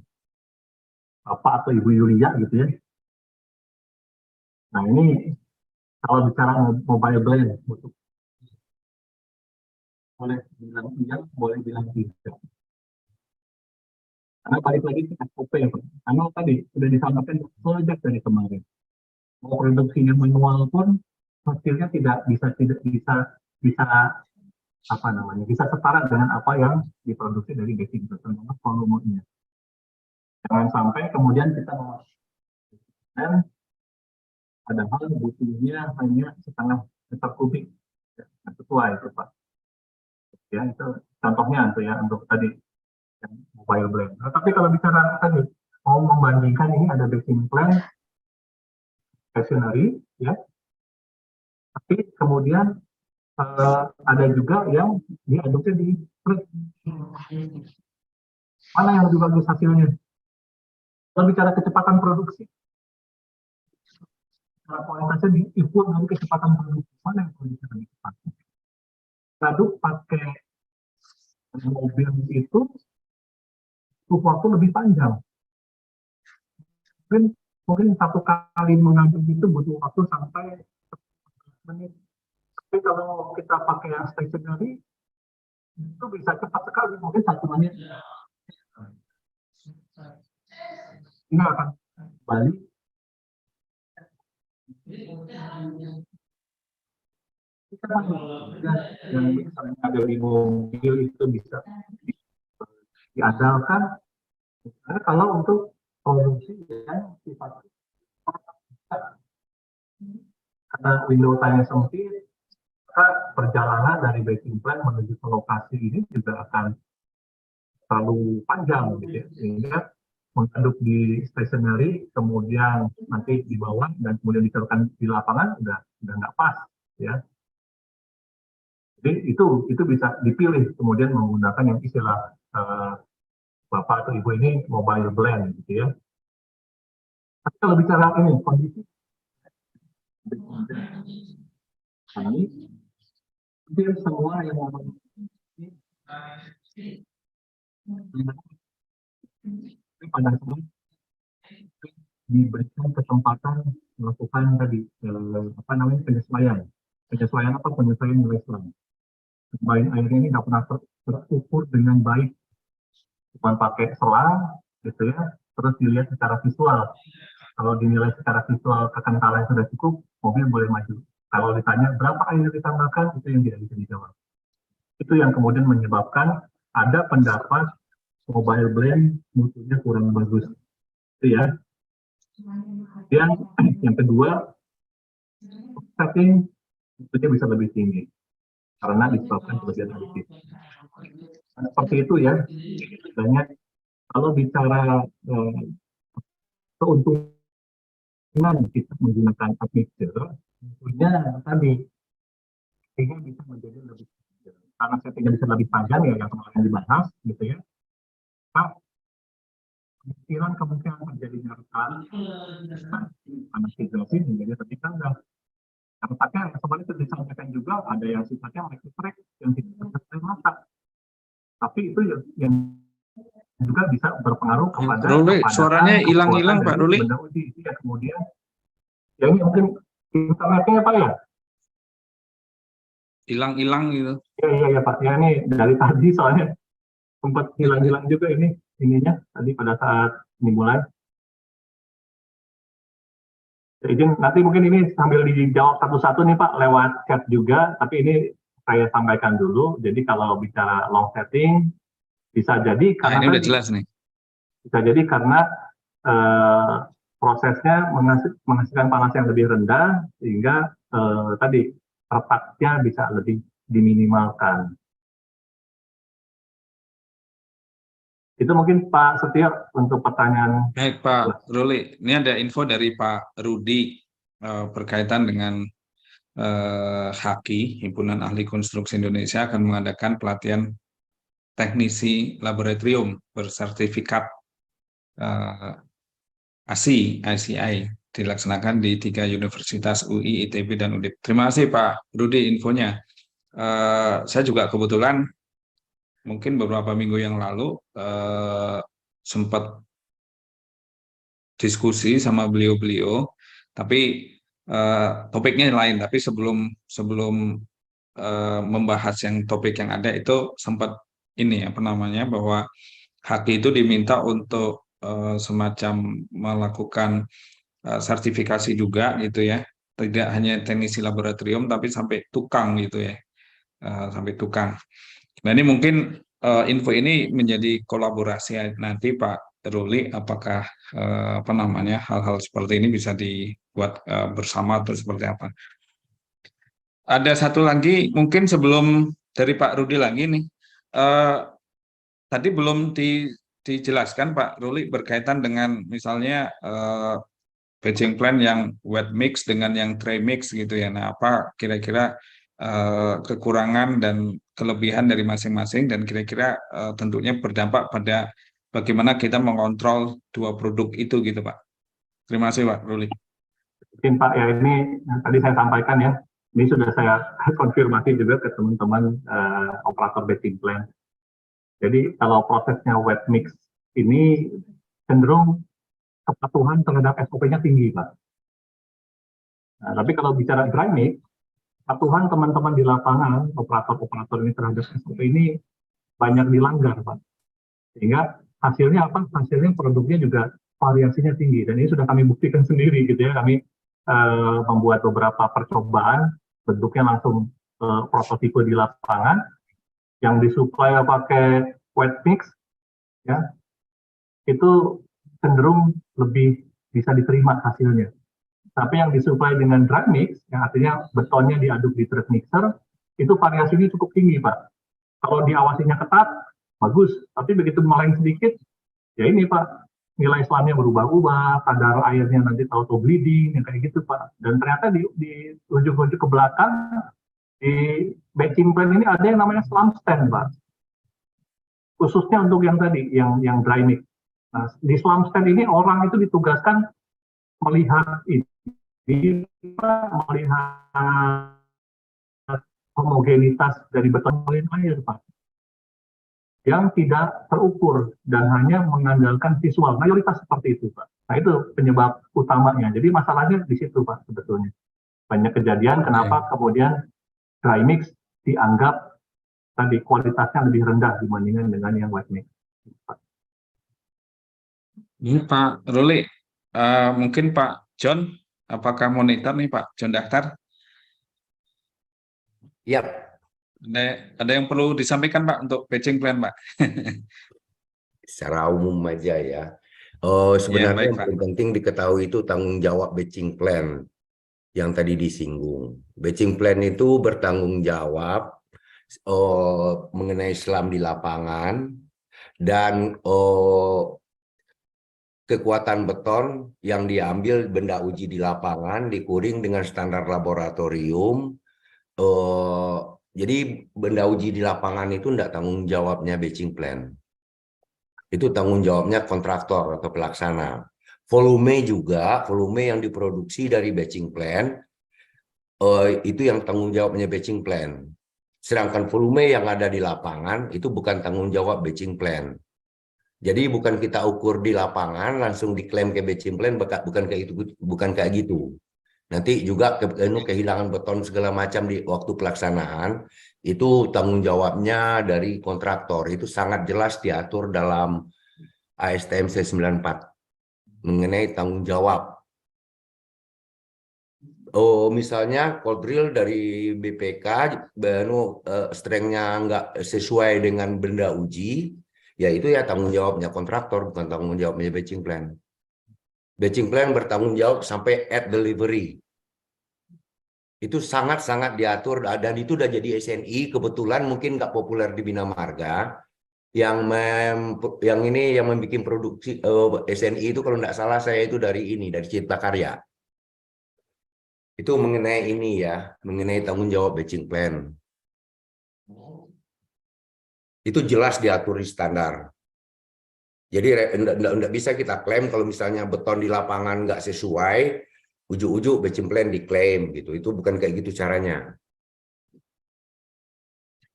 Speaker 1: Bapak atau Ibu Yulia gitu ya. Nah ini kalau bicara mobile blend, boleh bilang iya, boleh bilang tidak. Karena balik lagi ke SOP ya, Pak. Karena tadi sudah disampaikan sejak dari kemarin. Mau produksinya manual pun hasilnya tidak bisa apa namanya bisa setara dengan apa yang diproduksi dari basic terutama volumenya. Jangan sampai kemudian kita memastikan padahal butuhnya hanya setengah meter kubik. Ya, sesuai itu Pak. Ya itu contohnya tuh ya untuk tadi yang mobile plan. Nah, tapi kalau bicara tadi mau membandingkan ini ada basic plan stationary ya, tapi kemudian ada juga yang diadopsi di print. Mana yang lebih bagus hasilnya? Kalau bicara kecepatan produksi, kualitasnya diukur dari kecepatan produksi. Mana yang produksi lebih cepat? Lalu pakai mobil itu waktu lebih panjang. Mungkin satu kali mengambil itu butuh waktu sampai 10 menit. Tapi kalau kita pakai yang stationary, itu bisa cepat sekali, mungkin 1 menit. Ini akan balik. Yang misalnya ada di mobil itu bisa diandalkan. Karena kalau untuk produksi yang sifatnya karena window time sempit, maka perjalanan dari basic plan menuju ke lokasi ini juga akan terlalu panjang, gitu ya. Sehingga mengaduk di stationary, kemudian nanti dibawa dan kemudian diterapkan di lapangan udah nggak pas, ya. Jadi itu bisa dipilih kemudian menggunakan yang istilah Bapak atau Ibu ini mobile blend, gitu ya. Tapi kalau bicara ini kondisi ini, hampir semua yang ngomong ini pada semua diberikan kesempatan melakukan tadi penyesuaian nilai selam. Combine airnya ini nggak pernah terukur dengan baik, cuma pakai selang gitu ya, terus dilihat secara visual. Kalau dinilai secara visual kekentalan sudah cukup, mobil boleh maju. Kalau ditanya berapa air ditambahkan, itu yang tidak bisa dijawab. Itu yang kemudian menyebabkan ada pendapat mobile blend mutunya kurang bagus. Itu ya. Yang kedua, setting mutunya bisa lebih tinggi karena disebabkan kelebihan aditif. Nah, seperti itu ya. Banyak kalau bicara keuntungan kita menggunakan admixture, tentunya tadi settingnya bisa menjadi lebih panjang. Karena settingnya bisa lebih panjang ya yang kemarin dibahas gitu ya. Nah, kemungkinan terjadinya rekan anestesiasi menjadi lebih rendah. Tampaknya seperti itu disampaikan juga ada yang sifatnya refleks yang tidak termata. Tapi itu yang juga bisa berpengaruh kepada
Speaker 2: suaranya hilang-hilang Pak Ruli.
Speaker 1: Ya, kemudian ya ini mungkin internetnya Pak ya?
Speaker 2: Hilang-hilang gitu.
Speaker 1: Iya Pak, ya ini dari tadi soalnya sempat hilang-hilang juga ininya tadi pada saat dimulai. Izin nanti mungkin ini sambil dijawab satu-satu nih Pak lewat chat juga, tapi ini saya sampaikan dulu. Jadi kalau bicara long setting bisa jadi karena
Speaker 2: ini udah jelas nih.
Speaker 1: Bisa jadi karena prosesnya menghasilkan panas yang lebih rendah sehingga tadi retaknya bisa lebih diminimalkan. Itu mungkin Pak Setia untuk pertanyaan.
Speaker 2: Baik Pak Ruli, ini ada info dari Pak Rudi berkaitan dengan HAKI, Himpunan Ahli Konstruksi Indonesia akan mengadakan pelatihan teknisi laboratorium bersertifikat ICI dilaksanakan di 3 universitas UI, ITB, dan UNDIP. Terima kasih Pak Rudi infonya. Saya juga kebetulan mungkin beberapa minggu yang lalu sempat diskusi sama beliau-beliau, tapi topiknya lain. Tapi sebelum membahas yang topik yang ada itu sempat ini bahwa HAKI itu diminta untuk semacam melakukan sertifikasi juga gitu ya, tidak hanya teknisi laboratorium tapi sampai tukang gitu ya, sampai tukang. Nah ini mungkin info ini menjadi kolaborasi nanti Pak Ruli, apakah hal-hal seperti ini bisa dibuat bersama atau seperti apa? Ada satu lagi mungkin sebelum dari Pak Rudi lagi nih. Eh, Tadi belum dijelaskan Pak Ruli berkaitan dengan misalnya batching plan yang wet mix dengan yang dry mix gitu ya. Nah, apa kira-kira kekurangan dan kelebihan dari masing-masing dan kira-kira tentunya berdampak pada bagaimana kita mengontrol dua produk itu gitu Pak. Terima kasih Pak Ruli.
Speaker 1: Mungkin Pak ya, ini yang tadi saya sampaikan ya, ini sudah saya konfirmasi juga ke teman-teman operator batching plan. Jadi kalau prosesnya wet mix ini cenderung kepatuhan terhadap SOP-nya tinggi, Pak. Nah, tapi kalau bicara dry mix, kepatuhan teman-teman di lapangan, operator-operator ini terhadap SOP ini banyak dilanggar, Pak. Sehingga hasilnya apa? Hasilnya produknya juga variasinya tinggi. Dan ini sudah kami buktikan sendiri gitu ya. Kami membuat beberapa percobaan, bentuknya langsung prototipe di lapangan, yang disuplai pakai wet mix, ya, itu cenderung lebih bisa diterima hasilnya. Tapi yang disuplai dengan dry mix, yang artinya betonnya diaduk di truck mixer, itu variasinya cukup tinggi, Pak. Kalau diawasinya ketat, bagus. Tapi begitu melain sedikit, ya ini Pak, nilai selamnya berubah-ubah, kadar airnya nanti tahu-tahu bleeding, yang kayak gitu Pak. Dan ternyata di rujuk-rujuk ke belakang, di batching plan ini ada yang namanya slam stand Pak. Khususnya untuk yang tadi, yang dry mix. Nah, di slam stand ini orang itu ditugaskan melihat ini, melihat homogenitas dari beton air Pak, yang tidak terukur dan hanya mengandalkan visual. Mayoritas seperti itu, Pak. Nah, itu penyebab utamanya. Jadi masalahnya di situ, Pak, sebetulnya. Banyak kejadian kenapa kemudian dry mix dianggap tadi kualitasnya lebih rendah dibandingkan dengan yang wet mix.
Speaker 2: Ini Pak Ruli, mungkin Pak John, apakah monitor nih Pak John Daftar?
Speaker 3: Yap.
Speaker 2: Ada yang perlu disampaikan Pak untuk batching plan Pak?
Speaker 3: Secara umum aja ya.
Speaker 2: Ya,
Speaker 3: Sebenarnya
Speaker 2: baik,
Speaker 3: yang
Speaker 2: Pak.
Speaker 3: paling penting diketahui itu tanggung jawab batching plan yang tadi disinggung. Batching plan itu bertanggung jawab mengenai selam di lapangan dan kekuatan beton yang diambil benda uji di lapangan dikuring dengan standar laboratorium. Jadi benda uji di lapangan itu tidak tanggung jawabnya batching plan. Itu tanggung jawabnya kontraktor atau pelaksana. Volume juga, volume yang diproduksi dari batching plan, itu yang tanggung jawabnya batching plan. Sedangkan volume yang ada di lapangan, itu bukan tanggung jawab batching plan. Jadi bukan kita ukur di lapangan, langsung diklaim ke batching plan, bukan kayak itu, bukan kayak gitu. Nanti juga kehilangan beton segala macam di waktu pelaksanaan, itu tanggung jawabnya dari kontraktor. Itu sangat jelas diatur dalam ASTM C94 mengenai tanggung jawab. Misalnya cold drill dari BPK, strength-nya nggak sesuai dengan benda uji, ya itu ya tanggung jawabnya kontraktor, bukan tanggung jawabnya batching plan. Batching plan bertanggung jawab sampai at delivery. Itu sangat-sangat diatur dan itu udah jadi SNI. Kebetulan mungkin nggak populer di Bina Marga. Yang ini yang membuat produksi SNI itu kalau nggak salah saya itu dari Cipta Karya. Itu mengenai ini ya, mengenai tanggung jawab batching plan. Itu jelas diatur di standar. Jadi nggak bisa kita klaim kalau misalnya beton di lapangan nggak sesuai, ujuk-ujuk batching plan diklaim gitu. Itu bukan kayak gitu caranya.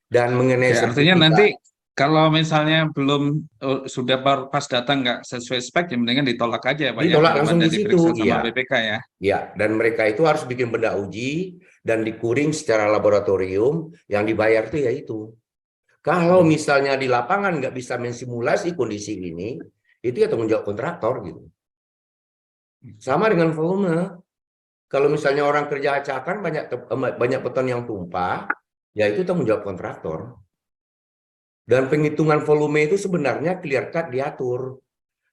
Speaker 3: Dan mengenai
Speaker 2: Ya, artinya nanti kalau misalnya belum sudah pas datang nggak sesuai spek, ya mendingan ditolak aja ya Pak ya,
Speaker 3: ditolak langsung
Speaker 2: daripada
Speaker 3: di situ,
Speaker 2: diperiksa sama
Speaker 3: iya.
Speaker 2: BPK ya.
Speaker 3: Ya, dan mereka itu harus bikin benda uji dan dikuring secara laboratorium, yang dibayar itu ya itu. Kalau misalnya di lapangan nggak bisa mensimulasi kondisi ini, itu ya tanggung jawab kontraktor gitu. Sama dengan volume. Kalau misalnya orang kerja acakan banyak beton yang tumpah, ya itu tanggung jawab kontraktor. Dan penghitungan volume itu sebenarnya clear cut diatur.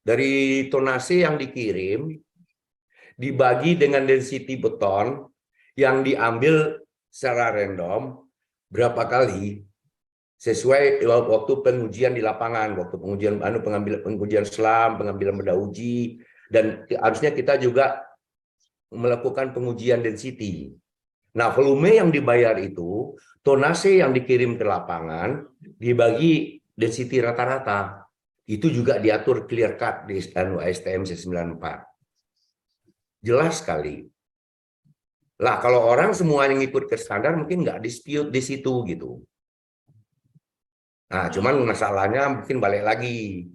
Speaker 3: Dari tonase yang dikirim, dibagi dengan density beton yang diambil secara random, berapa kali, sesuai waktu pengujian di lapangan, waktu pengujian SLAM, pengambilan benda uji, dan harusnya kita juga melakukan pengujian density. Nah, volume yang dibayar itu, tonase yang dikirim ke lapangan dibagi density rata-rata. Itu juga diatur clear cut di STM C94. Jelas sekali. Lah, kalau orang semua yang ngikut ke standar mungkin nggak dispute di situ gitu. Nah, cuman masalahnya mungkin balik lagi.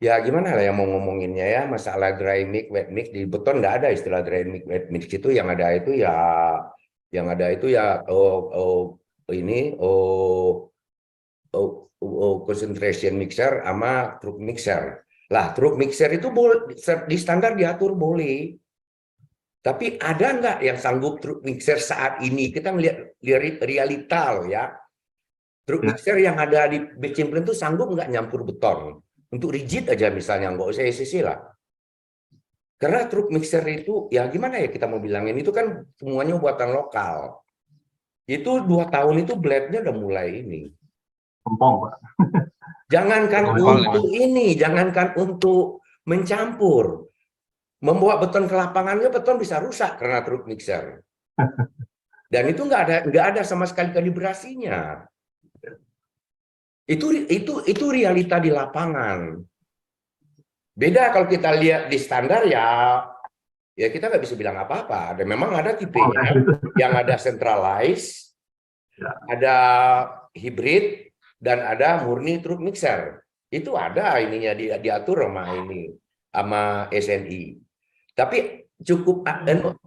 Speaker 3: Ya gimana lah yang mau ngomonginnya ya, masalah dry mix, wet mix di beton nggak ada istilah dry mix, wet mix itu yang ada itu ya concentration mixer sama truk mixer. Lah truk mixer itu boleh di standar diatur boleh. Tapi ada nggak yang sanggup truk mixer saat ini? Kita melihat realita loh ya. Truk mixer yang ada di batching plant itu sanggup nggak nyampur beton? Untuk rigid aja misalnya, nggak usah ECC lah. Karena truk mixer itu, ya gimana ya kita mau bilangin, itu kan semuanya buatan lokal. Itu 2 tahun itu blade-nya udah mulai ini.
Speaker 1: Kempong, Pak.
Speaker 3: Jangankan untuk ini, jangankan untuk mencampur. Membawa beton ke lapangannya, beton bisa rusak karena truk mixer. Dan itu nggak ada sama sekali kalibrasinya. Itu realita di lapangan. Beda kalau kita lihat di standar ya kita nggak bisa bilang apa-apa. Dan memang ada tipenya yang ada centralized, ada hybrid, dan ada murni truk mixer. Itu ada ininya diatur sama SNI. Tapi cukup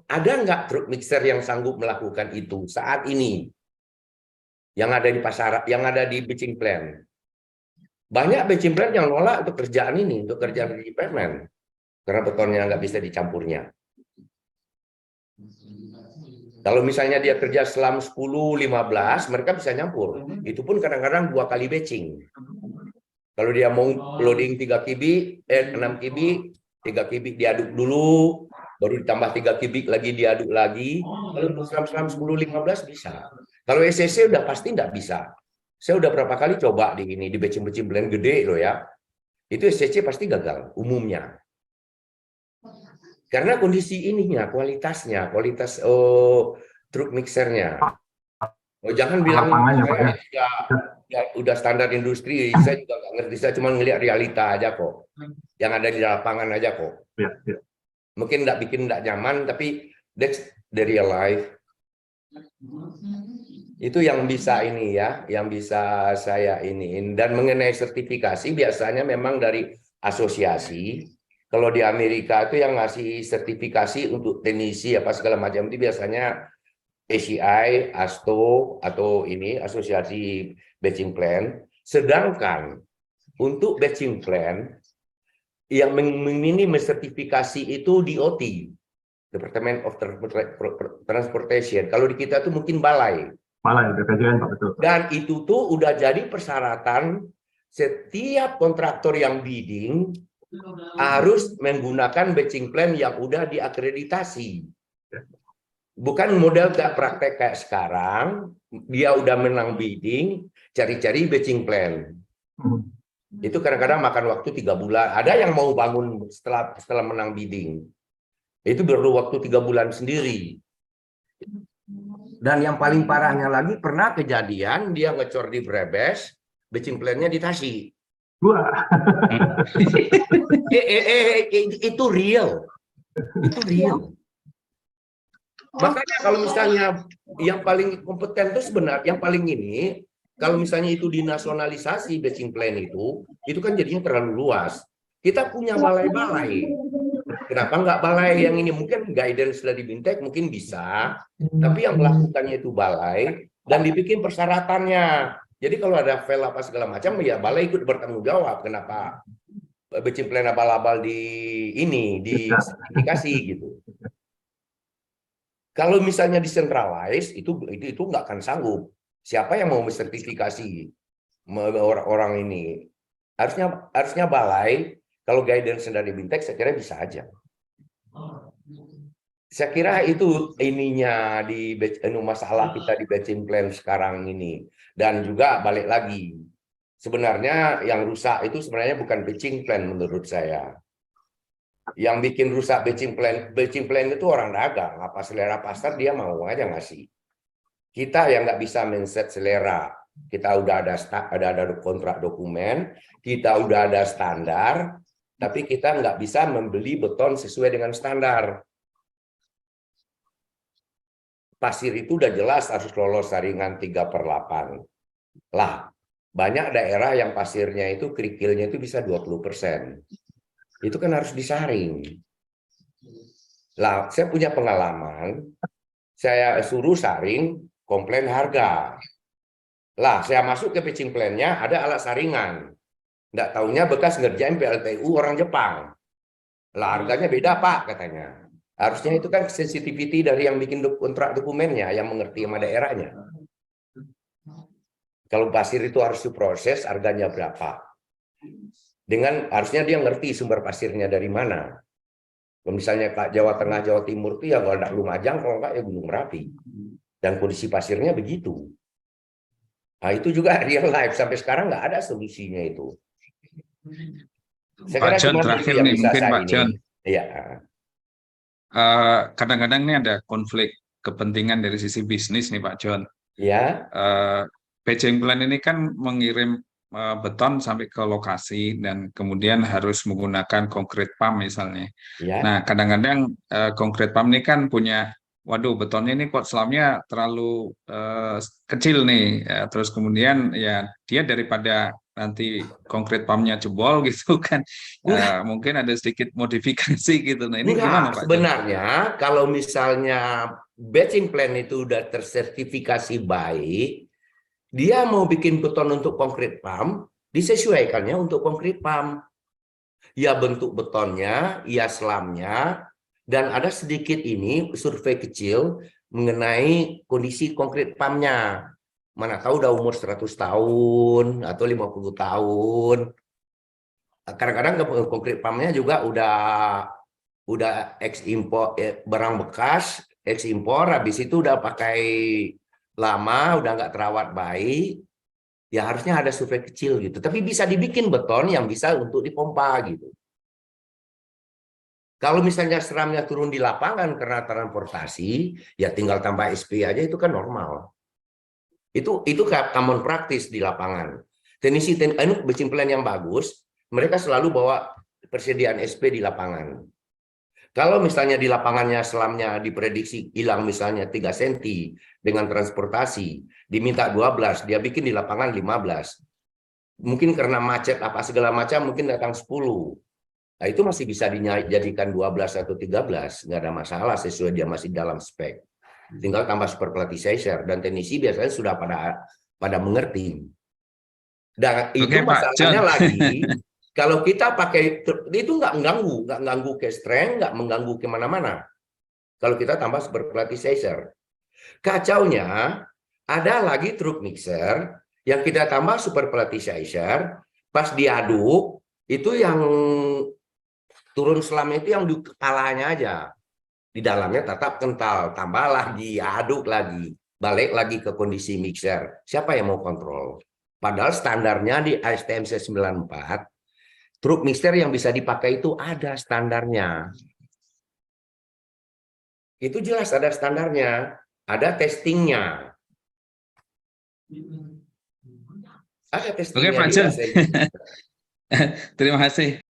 Speaker 3: ada nggak truk mixer yang sanggup melakukan itu saat ini? Yang ada di pasar, yang ada di batching plant. Banyak batching plant yang nolak untuk kerjaan ini, untuk kerjaan di pavement. Karena betonnya nggak bisa dicampurnya. Kalau misalnya dia kerja selam 10-15, mereka bisa nyampur. Itu pun kadang-kadang 2 kali batching. Kalau dia mau loading 3 kubik, 6 kubik, 3 kubik diaduk dulu, baru ditambah 3 kubik lagi diaduk lagi. Kalau selam 10-15 bisa. Kalau ECC udah pasti nggak bisa. Saya udah berapa kali coba di batching blend gede loh ya. Itu ECC pasti gagal umumnya. Karena kondisi ininya, kualitas truk mixernya. Jangan bilang udah standar industri, saya juga nggak ngerti, saya cuma ngelihat realita aja kok. Yang ada di lapangan aja kok. Mungkin bikin nggak nyaman, tapi that's the real life. Itu yang bisa yang bisa saya iniin. Dan mengenai sertifikasi biasanya memang dari asosiasi. Kalau di Amerika itu yang ngasih sertifikasi untuk teknisi apa segala macam itu biasanya ACI, ASTO atau asosiasi batching plant. Sedangkan untuk batching plant yang meminim sertifikasi itu DOT, Department of Transportation. Kalau di kita tuh mungkin balai.
Speaker 1: BPJN, Pak, betul.
Speaker 3: Dan itu tuh udah jadi persyaratan setiap kontraktor yang bidding harus menggunakan batching plan yang udah diakreditasi. Bukan model kayak praktek kayak sekarang, dia udah menang bidding, cari-cari batching plan. Itu kadang-kadang makan waktu 3 bulan. Ada yang mau bangun setelah menang bidding. Itu perlu waktu 3 bulan sendiri. Dan yang paling parahnya lagi, pernah kejadian dia ngecor di Brebes, batching plan-nya di Tasik. Itu real. Itu real. Makanya kalau misalnya yang paling kompeten itu sebenarnya, yang paling ini, kalau misalnya itu dinasionalisasi batching plan itu kan jadinya terlalu luas. Kita punya balai-balai. Kenapa nggak balai yang ini? Mungkin guidance dari Bintek mungkin bisa, tapi yang melakukannya itu balai dan dibikin persyaratannya. Jadi kalau ada fail apa segala macam, ya balai ikut bertanggung jawab. Kenapa batching plan abal-abal di sertifikasi gitu. Kalau misalnya decentralized itu nggak akan sanggup. Siapa yang mau mensertifikasi orang ini? Harusnya balai. Kalau guidance dari Bintek saya kira bisa aja. Saya kira itu ininya masalah kita di batching plan sekarang ini. Dan juga balik lagi, sebenarnya yang rusak itu sebenarnya bukan batching plan menurut saya. Yang bikin rusak batching plan itu orang dagang. Apa selera pasar dia mau aja ngasih. Kita yang nggak bisa men-set selera. Kita udah ada kontrak dokumen, kita udah ada standar, tapi kita nggak bisa membeli beton sesuai dengan standar. Pasir itu udah jelas harus lolos saringan 3/8. Lah, banyak daerah yang pasirnya itu kerikilnya itu bisa 20%. Itu kan harus disaring. Lah, saya punya pengalaman, saya suruh saring, komplain harga. Lah, saya masuk ke pitching plan-nya, ada alat saringan. Nggak taunya bekas ngerjain PLTU orang Jepang. Lah, harganya beda, Pak, katanya. Harusnya itu kan sensitivity dari yang bikin kontrak dokumennya, yang mengerti sama daerahnya. Kalau pasir itu harus diproses, harganya berapa? Harusnya dia ngerti sumber pasirnya dari mana. Kalau misalnya Jawa Tengah, Jawa Timur itu ya kalau nggak Lumajang, kalau nggak ya Gunung Merapi. Dan kondisi pasirnya begitu. Nah, itu juga real life. Sampai sekarang nggak ada solusinya itu. Saya
Speaker 2: Pak
Speaker 3: kira
Speaker 2: John,
Speaker 3: cuma
Speaker 2: terakhir
Speaker 3: itu yang
Speaker 2: nih
Speaker 3: bisa
Speaker 2: mungkin
Speaker 3: saya
Speaker 2: Pak
Speaker 3: ini.
Speaker 2: John.
Speaker 3: Iya.
Speaker 2: Kadang-kadang ini ada konflik kepentingan dari sisi bisnis nih Pak John.
Speaker 3: Ya.
Speaker 2: Batching plan ini kan mengirim beton sampai ke lokasi dan kemudian harus menggunakan concrete pump misalnya.
Speaker 3: Ya.
Speaker 2: Nah, kadang-kadang concrete pump ini kan punya, waduh betonnya ini kok selamnya terlalu kecil nih. Terus kemudian ya dia daripada nanti concrete pumpnya jebol gitu kan, mungkin ada sedikit modifikasi gitu. Nah, ini gimana
Speaker 3: Enggak,
Speaker 2: Pak John?
Speaker 3: sebenarnya kalau misalnya batching plan itu udah tersertifikasi baik, dia mau bikin beton untuk concrete pump, disesuaikannya untuk concrete pump. Ya bentuk betonnya, ya selamnya, dan ada sedikit ini survei kecil mengenai kondisi concrete pumpnya. Mana tahu udah umur 100 tahun atau 50 tahun. Kadang-kadang concrete pumpnya juga udah ekspor barang bekas, ekspor, habis itu udah pakai lama, udah nggak terawat baik, ya harusnya ada survei kecil gitu. Tapi bisa dibikin beton yang bisa untuk dipompa gitu. Kalau misalnya seramnya turun di lapangan karena transportasi, ya tinggal tambah SP aja itu kan normal. Itu common praktis di lapangan. Teknisi batching plan yang bagus, mereka selalu bawa persediaan SP di lapangan. Kalau misalnya di lapangannya selamnya diprediksi hilang misalnya 3 cm dengan transportasi, diminta 12, dia bikin di lapangan 15. Mungkin karena macet apa segala macam mungkin datang 10. Nah, itu masih bisa dijadikan 12 atau 13, nggak ada masalah sesuai dia masih dalam spek. Tinggal tambah super platisator dan teknisi biasanya sudah pada mengerti. Dan itu masalahnya lagi. Kalau kita pakai itu nggak mengganggu ke strength, nggak mengganggu kemana-mana. Kalau kita tambah super platisator. Kacaunya ada lagi truk mixer yang kita tambah super platisator, pas diaduk itu yang turun selamnya itu yang di kepalanya aja. Di dalamnya tetap kental, tambah lagi, aduk lagi, balik lagi ke kondisi mixer. Siapa yang mau kontrol? Padahal standarnya di ASTM C94, truk mixer yang bisa dipakai itu ada standarnya. Itu jelas ada standarnya, ada testingnya. Ada testingnya.
Speaker 2: Oke Pak John. Terima kasih.